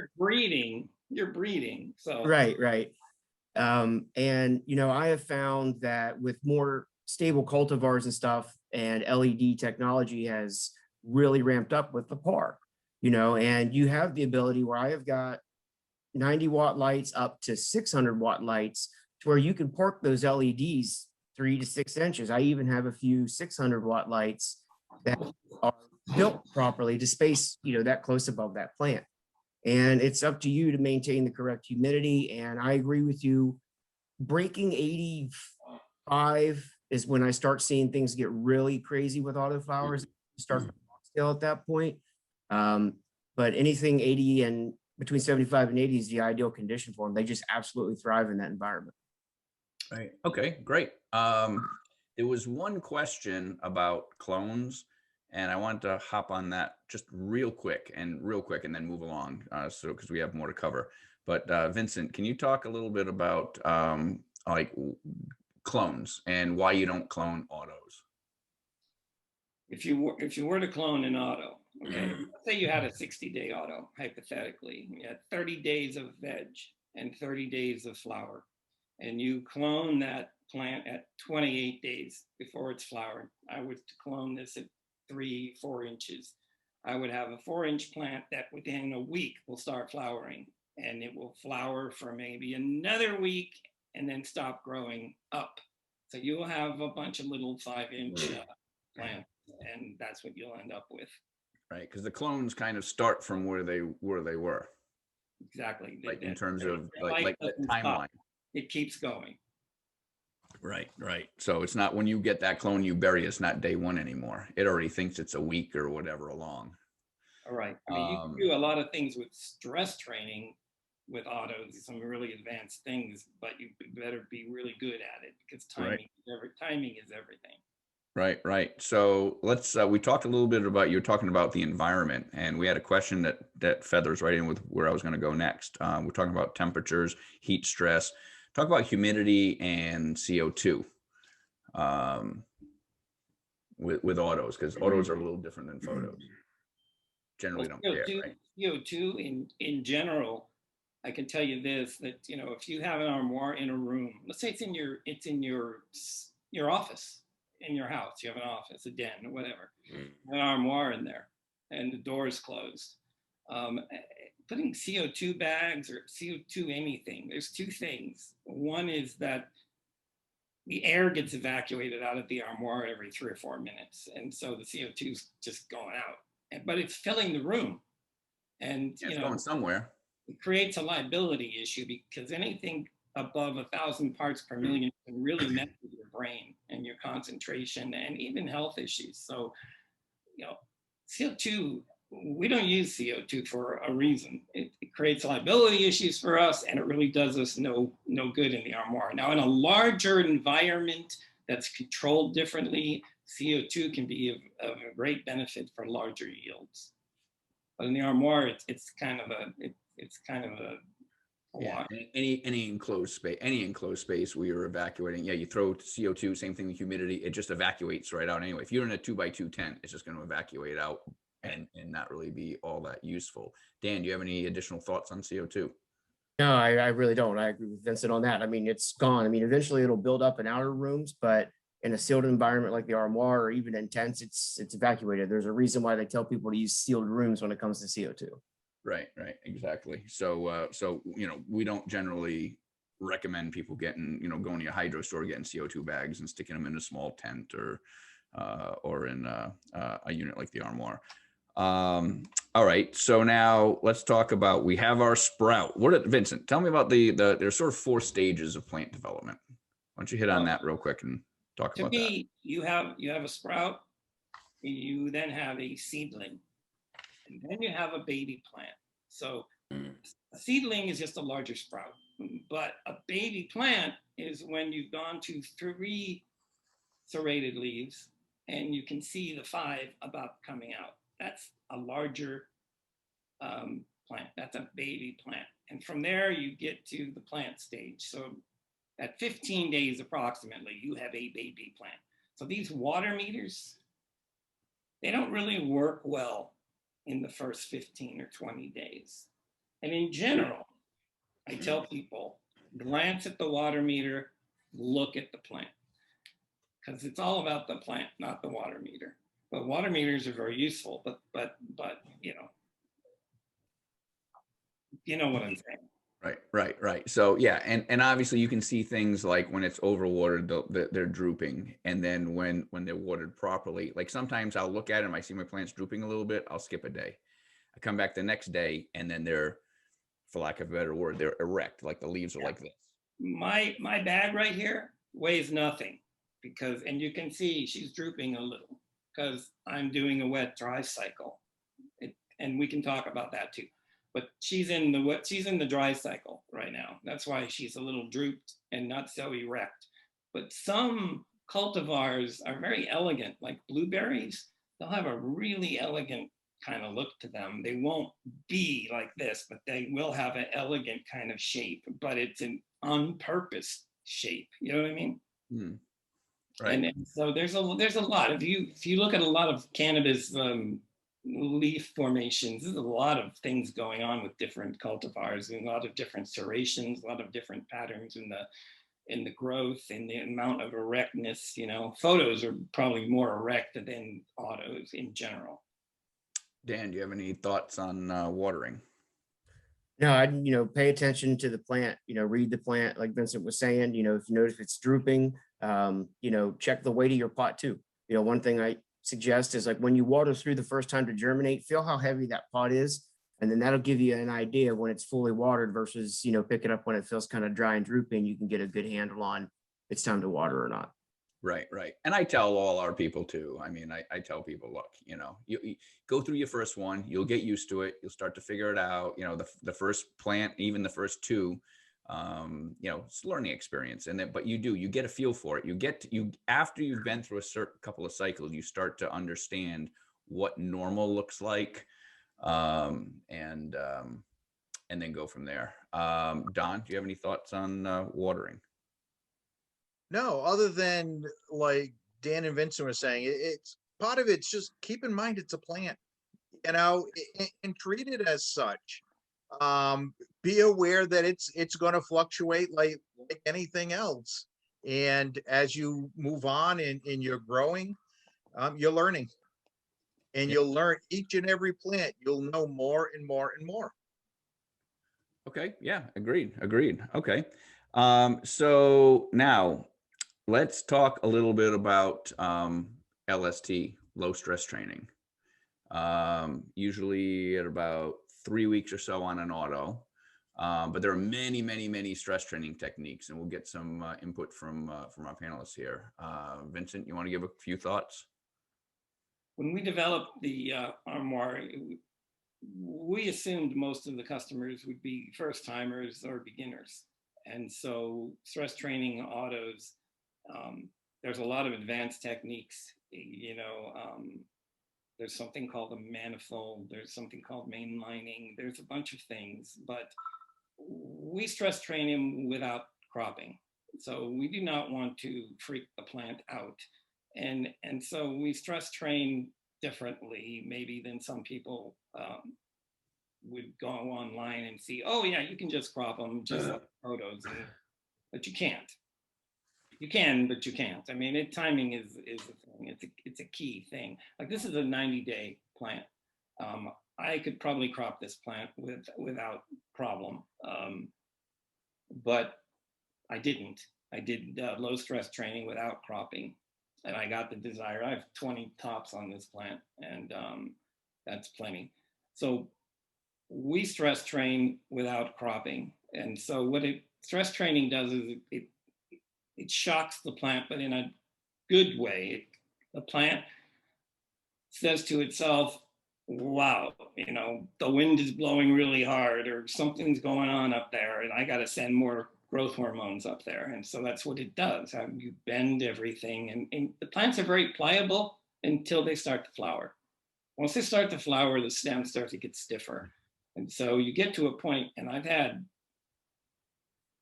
Speaker 3: you're breeding. So
Speaker 4: Right. And I have found that with more stable cultivars and stuff, and LED technology has really ramped up with the par, and you have the ability where I have got 90-watt lights up to 600-watt lights to where you can park those LEDs 3 to 6 inches. I even have a few 600-watt lights that are built properly to space, that close above that plant. And it's up to you to maintain the correct humidity. And I agree with you. Breaking 85 is when I start seeing things get really crazy with autoflowers. Start still at that point. But anything 80 and between 75 and 80 is the ideal condition for them. They just absolutely thrive in that environment.
Speaker 1: Right. Okay, great. There was one question about clones, and I wanted to hop on that just real quick and then move along. So because we have more to cover. But Vincent, can you talk a little bit about like clones and why you don't clone autos?
Speaker 3: if you were to clone an auto, okay, let's say you had a 60-day auto, hypothetically, you had 30 days of veg and 30 days of flower, and you clone that plant at 28 days before it's flowered. I would clone this at 3-4 inches. I would have a 4-inch plant that within a week will start flowering, and it will flower for maybe another week and then stop growing up. So you'll have a bunch of little 5-inch plants, and that's what you'll end up with.
Speaker 1: Right, because the clones kind of start from where they were.
Speaker 3: Exactly.
Speaker 1: Like in terms of like the timeline.
Speaker 3: It keeps going.
Speaker 1: Right. So it's not when you get that clone you bury, it's not day one anymore. It already thinks it's a week or whatever along.
Speaker 3: All right. I mean, you can do a lot of things with stress training with autos, some really advanced things, but you better be really good at it because timing is everything.
Speaker 1: Right. So let's, we talked a little bit about, you were talking about the environment, and we had a question that feathers right in with where I was going to go next. We're talking about temperatures, heat stress, talk about humidity and CO2 with autos, because autos are a little different than photos. Generally don't care, right?
Speaker 3: CO2 in general, I can tell you this, that, if you have an armoire in a room, let's say it's in your office, in your house, you have an office, a den or whatever, an armoire in there and the door is closed. Putting CO2 bags or CO2 anything, there's two things. One is that the air gets evacuated out of the armoire every 3 or 4 minutes. And so the CO2 is just going out, but it's filling the room. And,
Speaker 1: it's going somewhere.
Speaker 3: It creates a liability issue because anything above 1,000 parts per million can really mess with your brain and your concentration and even health issues. So, CO2, we don't use CO2 for a reason. It creates liability issues for us, and it really does us no good in the armoire. Now, in a larger environment that's controlled differently, CO2 can be of a great benefit for larger yields. But in the armoire, it's kind of a
Speaker 1: yeah, any enclosed space where you're evacuating, you throw CO2, same thing with humidity, it just evacuates right out anyway. If you're in a 2x2 tent, it's just going to evacuate out and not really be all that useful. Dan, do you have any additional thoughts on CO2?
Speaker 4: No, I really don't. I agree with Vincent on that. I mean, it's gone. I mean, eventually it'll build up in outer rooms, but in a sealed environment like the armoire or even in tents, it's evacuated. There's a reason why they tell people to use sealed rooms when it comes to CO2.
Speaker 1: Right, exactly. So, we don't generally recommend people getting, going to a hydro store, getting CO2 bags and sticking them in a small tent or in a unit like the Armoire. All right. So now let's talk about, we have our sprout. Vincent, tell me about there's sort of 4 stages of plant development. Why don't you hit on
Speaker 3: Well,
Speaker 1: that real quick and talk
Speaker 3: to
Speaker 1: about that?
Speaker 3: me, you have a sprout, you then have a seedling, and then you have a baby plant. So a seedling is just a larger sprout, but a baby plant is when you've gone to 3 serrated leaves and you can see the 5 about coming out. That's a larger plant. That's a baby plant. And from there, you get to the plant stage. So at 15 days approximately, you have a baby plant. So these water meters, they don't really work well in the first 15 or 20 days. And in general, I tell people, glance at the water meter, look at the plant, because it's all about the plant, not the water meter. But water meters are very useful, but you know what I'm saying.
Speaker 1: Right. So yeah, and obviously you can see things like when it's overwatered, they're drooping, and then when they're watered properly, like sometimes I'll look at them, I see my plants drooping a little bit, I'll skip a day. I come back the next day, and then they're, for lack of a better word, they're erect, like the leaves are like this.
Speaker 3: My bag right here weighs nothing and you can see she's drooping a little because I'm doing a wet dry cycle, and we can talk about that too. But she's in the dry cycle right now. That's why she's a little drooped and not so erect. But some cultivars are very elegant, like blueberries. They'll have a really elegant kind of look to them. They won't be like this, but they will have an elegant kind of shape, but it's an on purpose shape. You know what I mean?
Speaker 1: Right.
Speaker 3: And so there's a lot. If you look at a lot of cannabis leaf formations, there's a lot of things going on with different cultivars, and a lot of different serrations, a lot of different patterns in the growth and the amount of erectness. Photos are probably more erect than autos in general.
Speaker 1: Dan, do you have any thoughts on watering?
Speaker 4: No, I pay attention to the plant, read the plant, like Vincent was saying, if you notice it's drooping, check the weight of your pot too. One thing I suggest is, like, when you water through the first time to germinate, feel how heavy that pot is. And then that'll give you an idea when it's fully watered versus, pick it up when it feels kind of dry and drooping. You can get a good handle on it's time to water or not.
Speaker 1: Right. And I tell all our people too. I mean, I tell people, look, you go through your first one, you'll get used to it. You'll start to figure it out. The first plant, even the first 2, it's a learning experience. And then, but you get a feel for it. After you've been through a certain couple of cycles, you start to understand what normal looks like. And then go from there. Don, do you have any thoughts on watering?
Speaker 2: No, other than like Dan and Vincent were saying, it's part of it's just keep in mind it's a plant, and treat it as such. Be aware that it's going to fluctuate like anything else. And as you move on in your growing, you're learning, and you'll learn each and every plant. You'll know more and more and more.
Speaker 1: Okay. Yeah. Agreed. Okay. So now let's talk a little bit about LST, low stress training. Usually at about 3 weeks or so on an auto. But there are many stress training techniques, and we'll get some input from our panelists here. Vincent, you want to give a few thoughts?
Speaker 3: When we developed the Armoire, we assumed most of the customers would be first timers or beginners. And so stress training autos, there's a lot of advanced techniques. There's something called a manifold, there's something called mainlining, there's a bunch of things, but we stress train him without cropping. So we do not want to freak the plant out. And so we stress train differently maybe than some people would go online and see, oh yeah, you can just crop them just like photos, but you can't. You can, but you can't. I mean, timing is a thing. It's a key thing. Like, this is a 90-day plant. I could probably crop this plant without problem. But I didn't. I did low stress training without cropping, and I got the desired. I have 20 tops on this plant, and that's plenty. So we stress train without cropping. And so what stress training does is it shocks the plant, but in a good way. The plant says to itself, wow, the wind is blowing really hard, or something's going on up there, and I got to send more growth hormones up there. And so that's what it does. You bend everything, and the plants are very pliable until they start to flower. Once they start to flower, the stems start to get stiffer. And so you get to a point, and I've had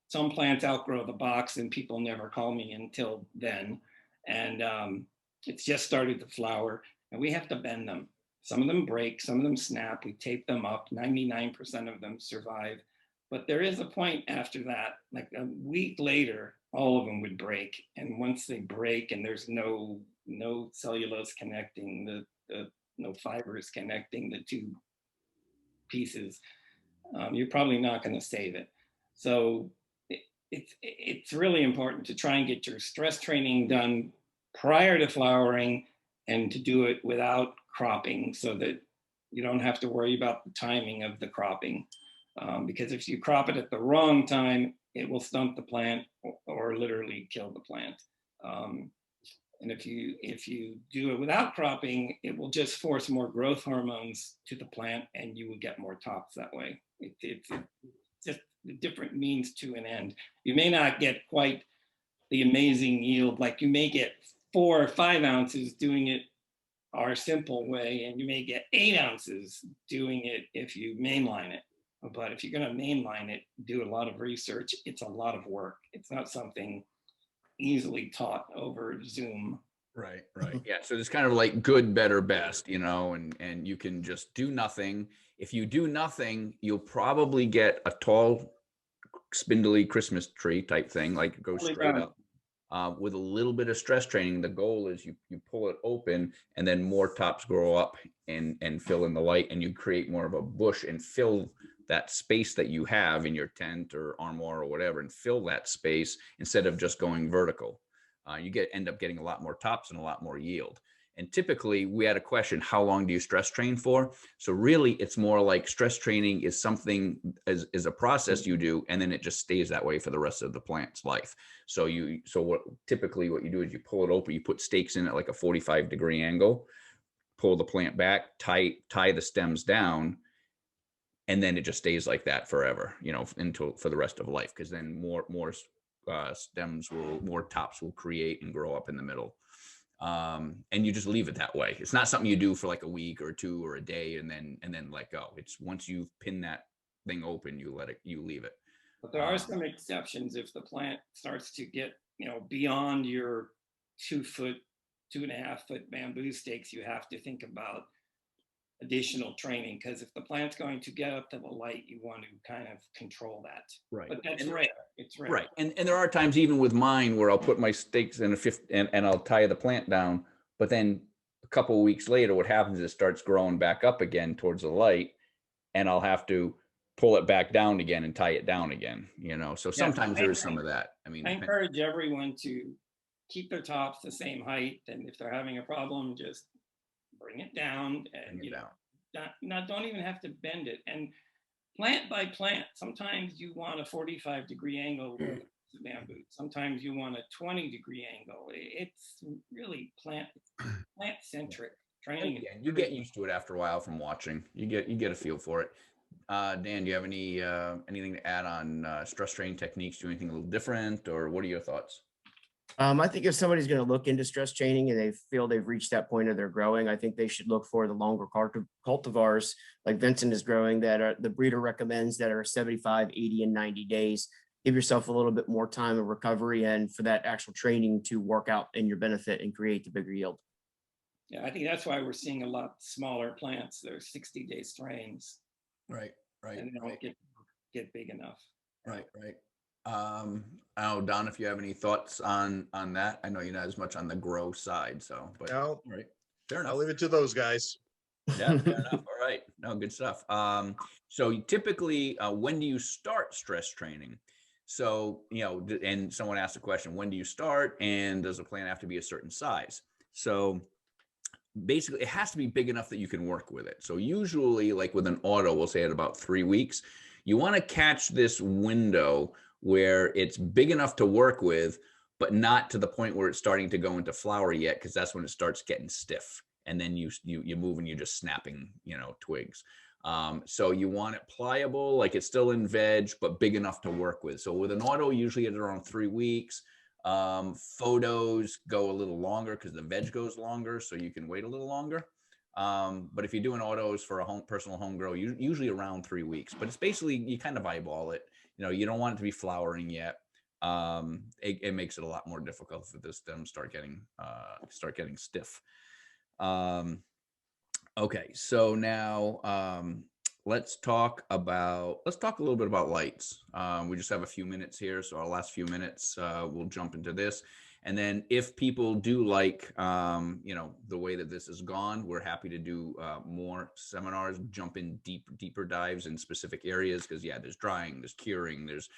Speaker 3: some plants outgrow the box, and people never call me until then. And it's just started to flower, and we have to bend them. Some of them break, some of them snap. We tape them up. 99% of them survive. But there is a point after that, like a week later, all of them would break. And once they break and there's no cellulose connecting, no fibers connecting the two pieces, you're probably not going to save it. So it's really important to try and get your stress training done prior to flowering, and to do it without cropping, so that you don't have to worry about the timing of the cropping. Because if you crop it at the wrong time, it will stunt the plant or literally kill the plant. And if you do it without cropping, it will just force more growth hormones to the plant, and you will get more tops that way. It's just a different means to an end. You may not get quite the amazing yield, like you may get 4 or 5 ounces doing it our simple way, and you may get 8 ounces doing it if you mainline it. But if you're going to mainline it, do a lot of research. It's a lot of work. It's not something easily taught over Zoom.
Speaker 1: Right. Yeah. So it's kind of like good, better, best, and you can just do nothing. If you do nothing, you'll probably get a tall, spindly Christmas tree type thing, like go straight up. With a little bit of stress training, the goal is you pull it open, and then more tops grow up and fill in the light, and you create more of a bush and fill that space that you have in your tent or armoire or whatever, and fill that space instead of just going vertical. You end up getting a lot more tops and a lot more yield. And typically we had a question, how long do you stress train for? So really it's more like stress training is something is a process you do, and then it just stays that way for the rest of the plant's life. So what you do is you pull it open, you put stakes in at like a 45-degree angle, pull the plant back, tie the stems down, and then it just stays like that forever, for the rest of life. Because then more tops will create and grow up in the middle. And you just leave it that way. It's not something you do for like a week or 2 or a day and then let go. It's once you've pinned that thing open, you leave it.
Speaker 3: But there are some exceptions. If the plant starts to get, beyond your 2 foot, 2.5 foot bamboo stakes, you have to think about additional training, because if the plant's going to get up to the light, you want to kind of control that.
Speaker 1: Right.
Speaker 3: But that's rare. It's rare.
Speaker 1: Right. And there are times even with mine where I'll put my stakes in a fifth and I'll tie the plant down, but then a couple of weeks later, what happens is it starts growing back up again towards the light, and I'll have to pull it back down again and tie it down again, so sometimes there is some of that. I
Speaker 3: encourage everyone to keep their tops the same height. And if they're having a problem, just bring it down, and don't even have to bend it. And plant by plant, sometimes you want a 45-degree angle with bamboo. Sometimes you want a 20-degree angle. It's really plant centric training.
Speaker 1: Yeah, you get used to it after a while from watching. You get a feel for it. Dan, do you have anything to add on stress training techniques? Do anything a little different, or what are your thoughts?
Speaker 4: I think if somebody's going to look into stress training and they feel they've reached that point of their growing, I think they should look for the longer cultivars like Vincent is growing that the breeder recommends, that are 75, 80, and 90 days. Give yourself a little bit more time of recovery and for that actual training to work out in your benefit and create the bigger yield.
Speaker 3: Yeah, I think that's why we're seeing a lot smaller plants. They're 60-day strains.
Speaker 1: Right.
Speaker 3: And they don't get big enough.
Speaker 1: Right. Don, if you have any thoughts on that. I know you're not as much on the grow side, so but
Speaker 2: No,
Speaker 1: right. Fair enough.
Speaker 2: I'll leave it to those guys.
Speaker 1: Yeah, fair enough. All right. No, good stuff. So typically, when do you start stress training? So, and someone asked the question, when do you start? And does a plant have to be a certain size? So basically, it has to be big enough that you can work with it. So usually, like with an auto, we'll say at about 3 weeks, you want to catch this window where it's big enough to work with, but not to the point where it's starting to go into flower yet, because that's when it starts getting stiff. And then you move and you're just snapping, twigs. So you want it pliable, like it's still in veg, but big enough to work with. So with an auto, usually at around 3 weeks. Photos go a little longer because the veg goes longer, so you can wait a little longer. But if you're doing autos for a personal home grow, usually around 3 weeks. But it's basically, you kind of eyeball it. You don't want it to be flowering yet. It makes it a lot more difficult for the stems start getting stiff. Okay, so now let's talk a little bit about lights. We just have a few minutes here, so our last few minutes we'll jump into this. And then if people do like the way that this has gone, we're happy to do more seminars, jump in deeper dives in specific areas, because there's drying, there's curing, there's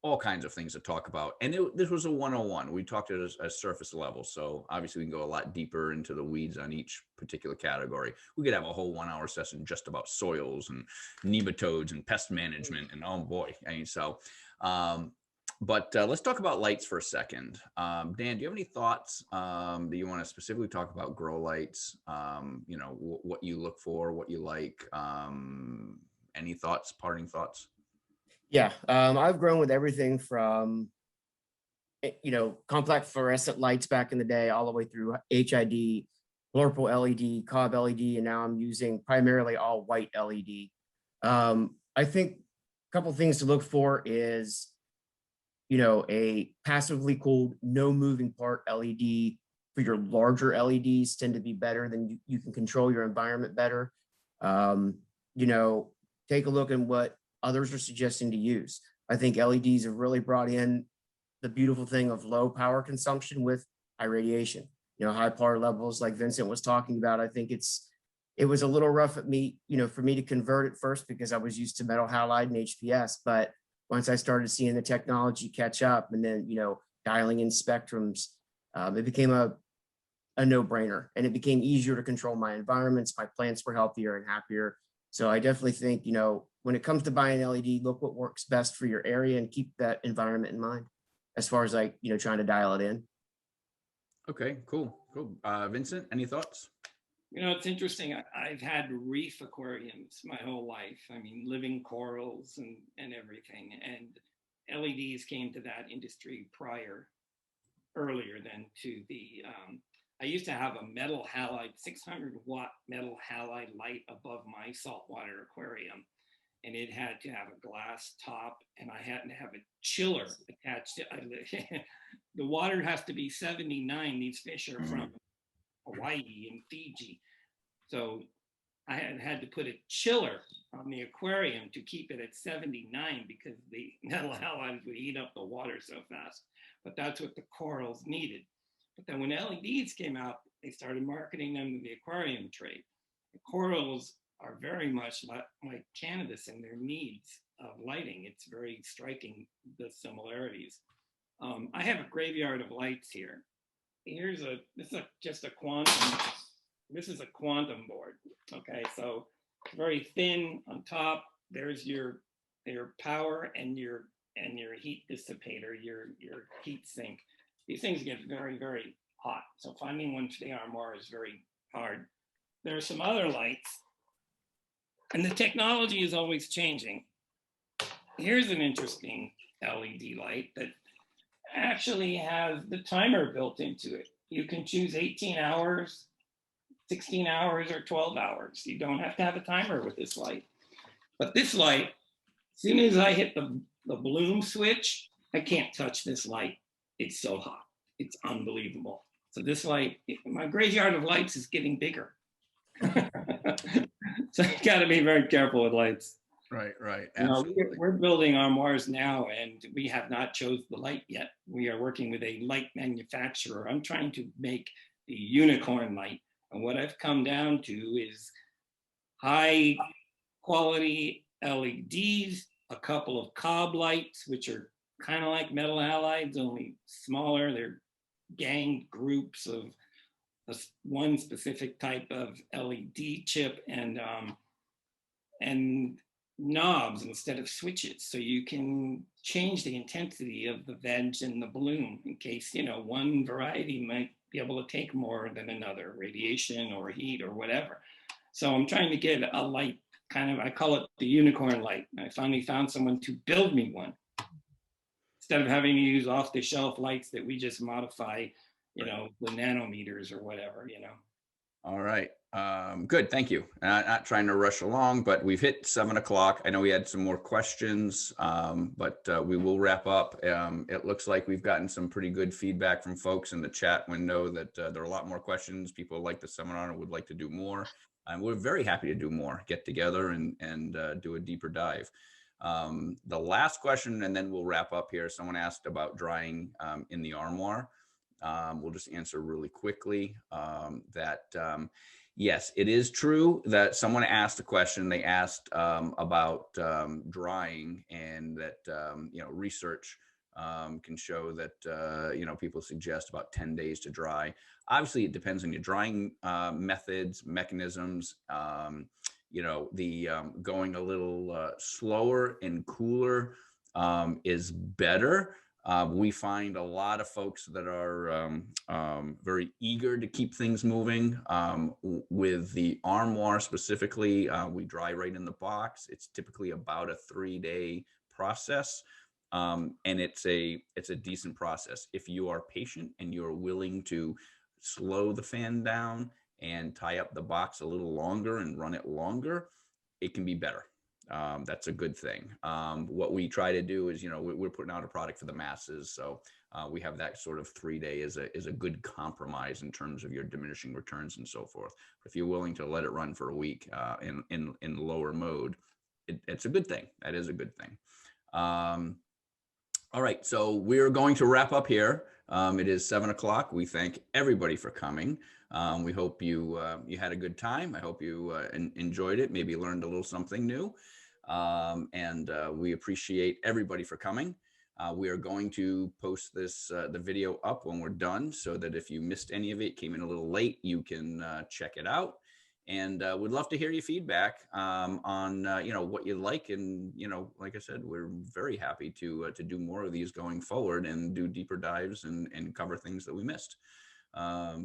Speaker 1: all kinds of things to talk about. And this was a 101. We talked at a surface level. So obviously we can go a lot deeper into the weeds on each particular category. We could have a whole 1 hour session just about soils and nematodes and pest management. And oh boy. But let's talk about lights for a second. Dan, do you have any thoughts that you want to specifically talk about grow lights? What you look for, what you like, any thoughts, parting thoughts?
Speaker 4: Yeah, I've grown with everything from, complex fluorescent lights back in the day, all the way through HID, Blurple LED, Cobb LED, and now I'm using primarily all white LED. I think a couple things to look for is, a passively cooled, no moving part LED for your larger LEDs tend to be better. Than you can control your environment better. Take a look at what others are suggesting to use. I think LEDs have really brought in the beautiful thing of low power consumption with high radiation, high power levels like Vincent was talking about. I think it was a little rough for me to convert at first because I was used to metal halide and HPS. But once I started seeing the technology catch up and then, dialing in spectrums, it became a no-brainer, and it became easier to control my environments. My plants were healthier and happier. So I definitely think, when it comes to buying LED, look what works best for your area and keep that environment in mind as far as trying to dial it in.
Speaker 1: Okay, cool. Vincent, any thoughts?
Speaker 3: It's interesting. I've had reef aquariums my whole life. I mean, living corals and everything. And LEDs came to that industry earlier than to the, I used to have a metal halide, 600-watt metal halide light above my saltwater aquarium. And it had to have a glass top, and I had to have a chiller attached to it. The water has to be 79. These fish are from Hawaii and Fiji. So I had to put a chiller on the aquarium to keep it at 79 because the metal halides would heat up the water so fast. But that's what the corals needed. But then when LEDs came out, they started marketing them to the aquarium trade. The corals are very much like cannabis in their needs of lighting. It's very striking, the similarities. I have a graveyard of lights here. This is just a quantum. This is a quantum board. Okay, so it's very thin on top. There's your power and your heat dissipator, your heat sink. These things get very, very hot. So finding one for the armoire is very hard. There are some other lights, and the technology is always changing. Here's an interesting LED light that actually has the timer built into it. You can choose 18 hours, 16 hours, or 12 hours. You don't have to have a timer with this light. But this light, as soon as I hit the bloom switch, I can't touch this light. It's so hot. It's unbelievable. So this light, my graveyard of lights is getting bigger. So you got to be very careful with lights.
Speaker 1: Right. Absolutely.
Speaker 3: We're building armoires now, and we have not chose the light yet. We are working with a light manufacturer. I'm trying to make the unicorn light. And what I've come down to is high quality LEDs, a couple of cob lights, which are kind of like metal halides, only smaller. They're gang groups of one specific type of LED chip, and knobs instead of switches, so you can change the intensity of the veg and the bloom in case, you know, one variety might be able to take more than another, radiation or heat or whatever. So I'm trying to get a light, kind of, I call it the unicorn light. I finally found someone to build me one instead of having to use off the shelf lights that we just modify, you know, the nanometers or whatever, you know.
Speaker 1: All right. Good. Thank you. Not trying to rush along, but we've hit 7 o'clock. I know we had some more questions, but we will wrap up. It looks like we've gotten some pretty good feedback from folks in the chat window that there are a lot more questions. People like the seminar and would like to do more. And we're very happy to do more, get together and do a deeper dive. The last question, and then we'll wrap up here. Someone asked about drying in the armoire. We'll just answer really quickly yes, it is true that someone asked a question. They asked about drying, and that you know, research can show that you know, people suggest about 10 days to dry. Obviously, it depends on your drying methods, mechanisms. You know, the going a little slower and cooler is better. We find a lot of folks that are very eager to keep things moving. With the armoire specifically, we dry right in the box. It's typically about a 3-day process, and it's a decent process. If you are patient and you're willing to slow the fan down and tie up the box a little longer and run it longer, it can be better. That's a good thing. What we try to do is, you know, we're putting out a product for the masses. So we have that sort of 3-day is a good compromise in terms of your diminishing returns and so forth. If you're willing to let it run for a week in lower mode, it's a good thing. That is a good thing. All right, so we're going to wrap up here. It is 7 o'clock. We thank everybody for coming. We hope you had a good time. I hope you enjoyed it, maybe learned a little something new. And we appreciate everybody for coming. We are going to post the video up when we're done, so that if you missed any of it, came in a little late, you can check it out. And we'd love to hear your feedback on you know, what you like. And, you know, like I said, we're very happy to do more of these going forward and do deeper dives and cover things that we missed.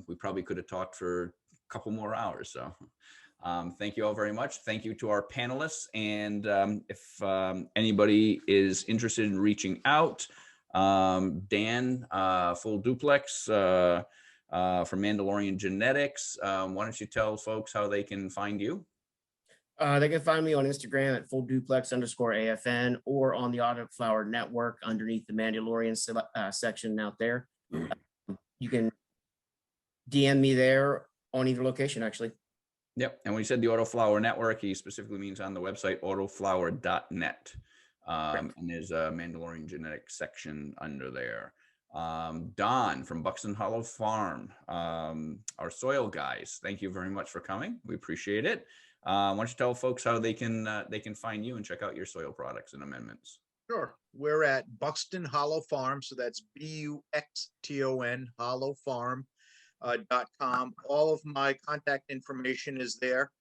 Speaker 1: We probably could have talked for a couple more hours. So thank you all very much. Thank you to our panelists. And if anybody is interested in reaching out, Dan, Full Duplex, from Mandalorian Genetics. Why don't you tell folks how they can find you?
Speaker 4: They can find me on Instagram at fullduplex_AFN, or on the Autoflower Network underneath the Mandalorian section out there. You can DM me there on either location, actually.
Speaker 1: Yep. And when you said the Autoflower Network, he specifically means on the website autoflower.net. And there's a Mandalorian Genetics section under there. Don from Buxton Hollow Farm, our soil guys, thank you very much for coming. We appreciate it. Why don't you tell folks how they can find you and check out your soil products and amendments?
Speaker 2: Sure. We're at Buxton Hollow Farm. So that's BUXTON Hollow Farm .com. All of my contact information is there.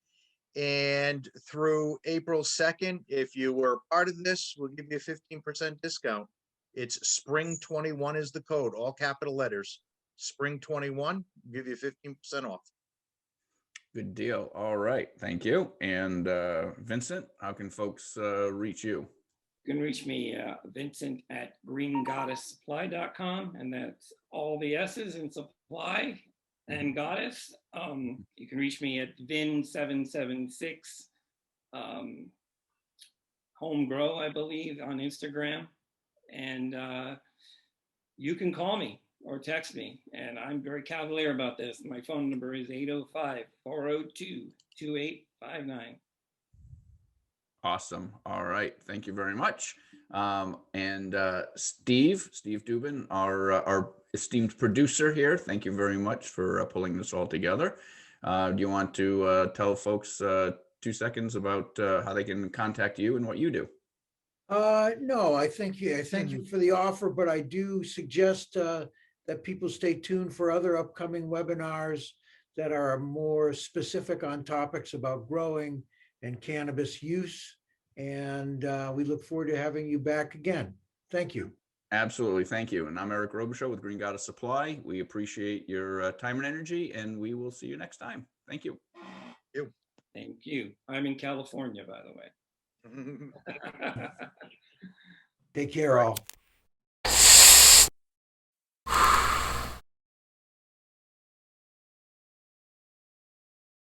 Speaker 2: And through April 2nd, if you were part of this, we'll give you a 15% discount. It's Spring21 is the code, all capital letters. Spring21, give you 15% off.
Speaker 1: Good deal. All right. Thank you. And Vincent, how can folks reach you?
Speaker 3: You can reach me, Vincent, at greengoddesssupply.com, and that's all the S's in supply and goddess. You can reach me at Vin776 Home Grow, I believe, on Instagram. And you can call me or text me, and I'm very cavalier about this. My phone number is 805-402-2859.
Speaker 1: Awesome. All right. Thank you very much. And Steve Dubin, our esteemed producer here, thank you very much for pulling this all together. Do you want to tell folks 2 seconds about how they can contact you and what you do?
Speaker 5: No, I thank you for the offer, but I do suggest that people stay tuned for other upcoming webinars that are more specific on topics about growing and cannabis use. And we look forward to having you back again. Thank you.
Speaker 1: Absolutely. Thank you. And I'm Eric Robichaud with Green Goddess Supply. We appreciate your time and energy, and we will see you next time. Thank you.
Speaker 3: Thank you. I'm in California, by the way.
Speaker 5: Take care, all.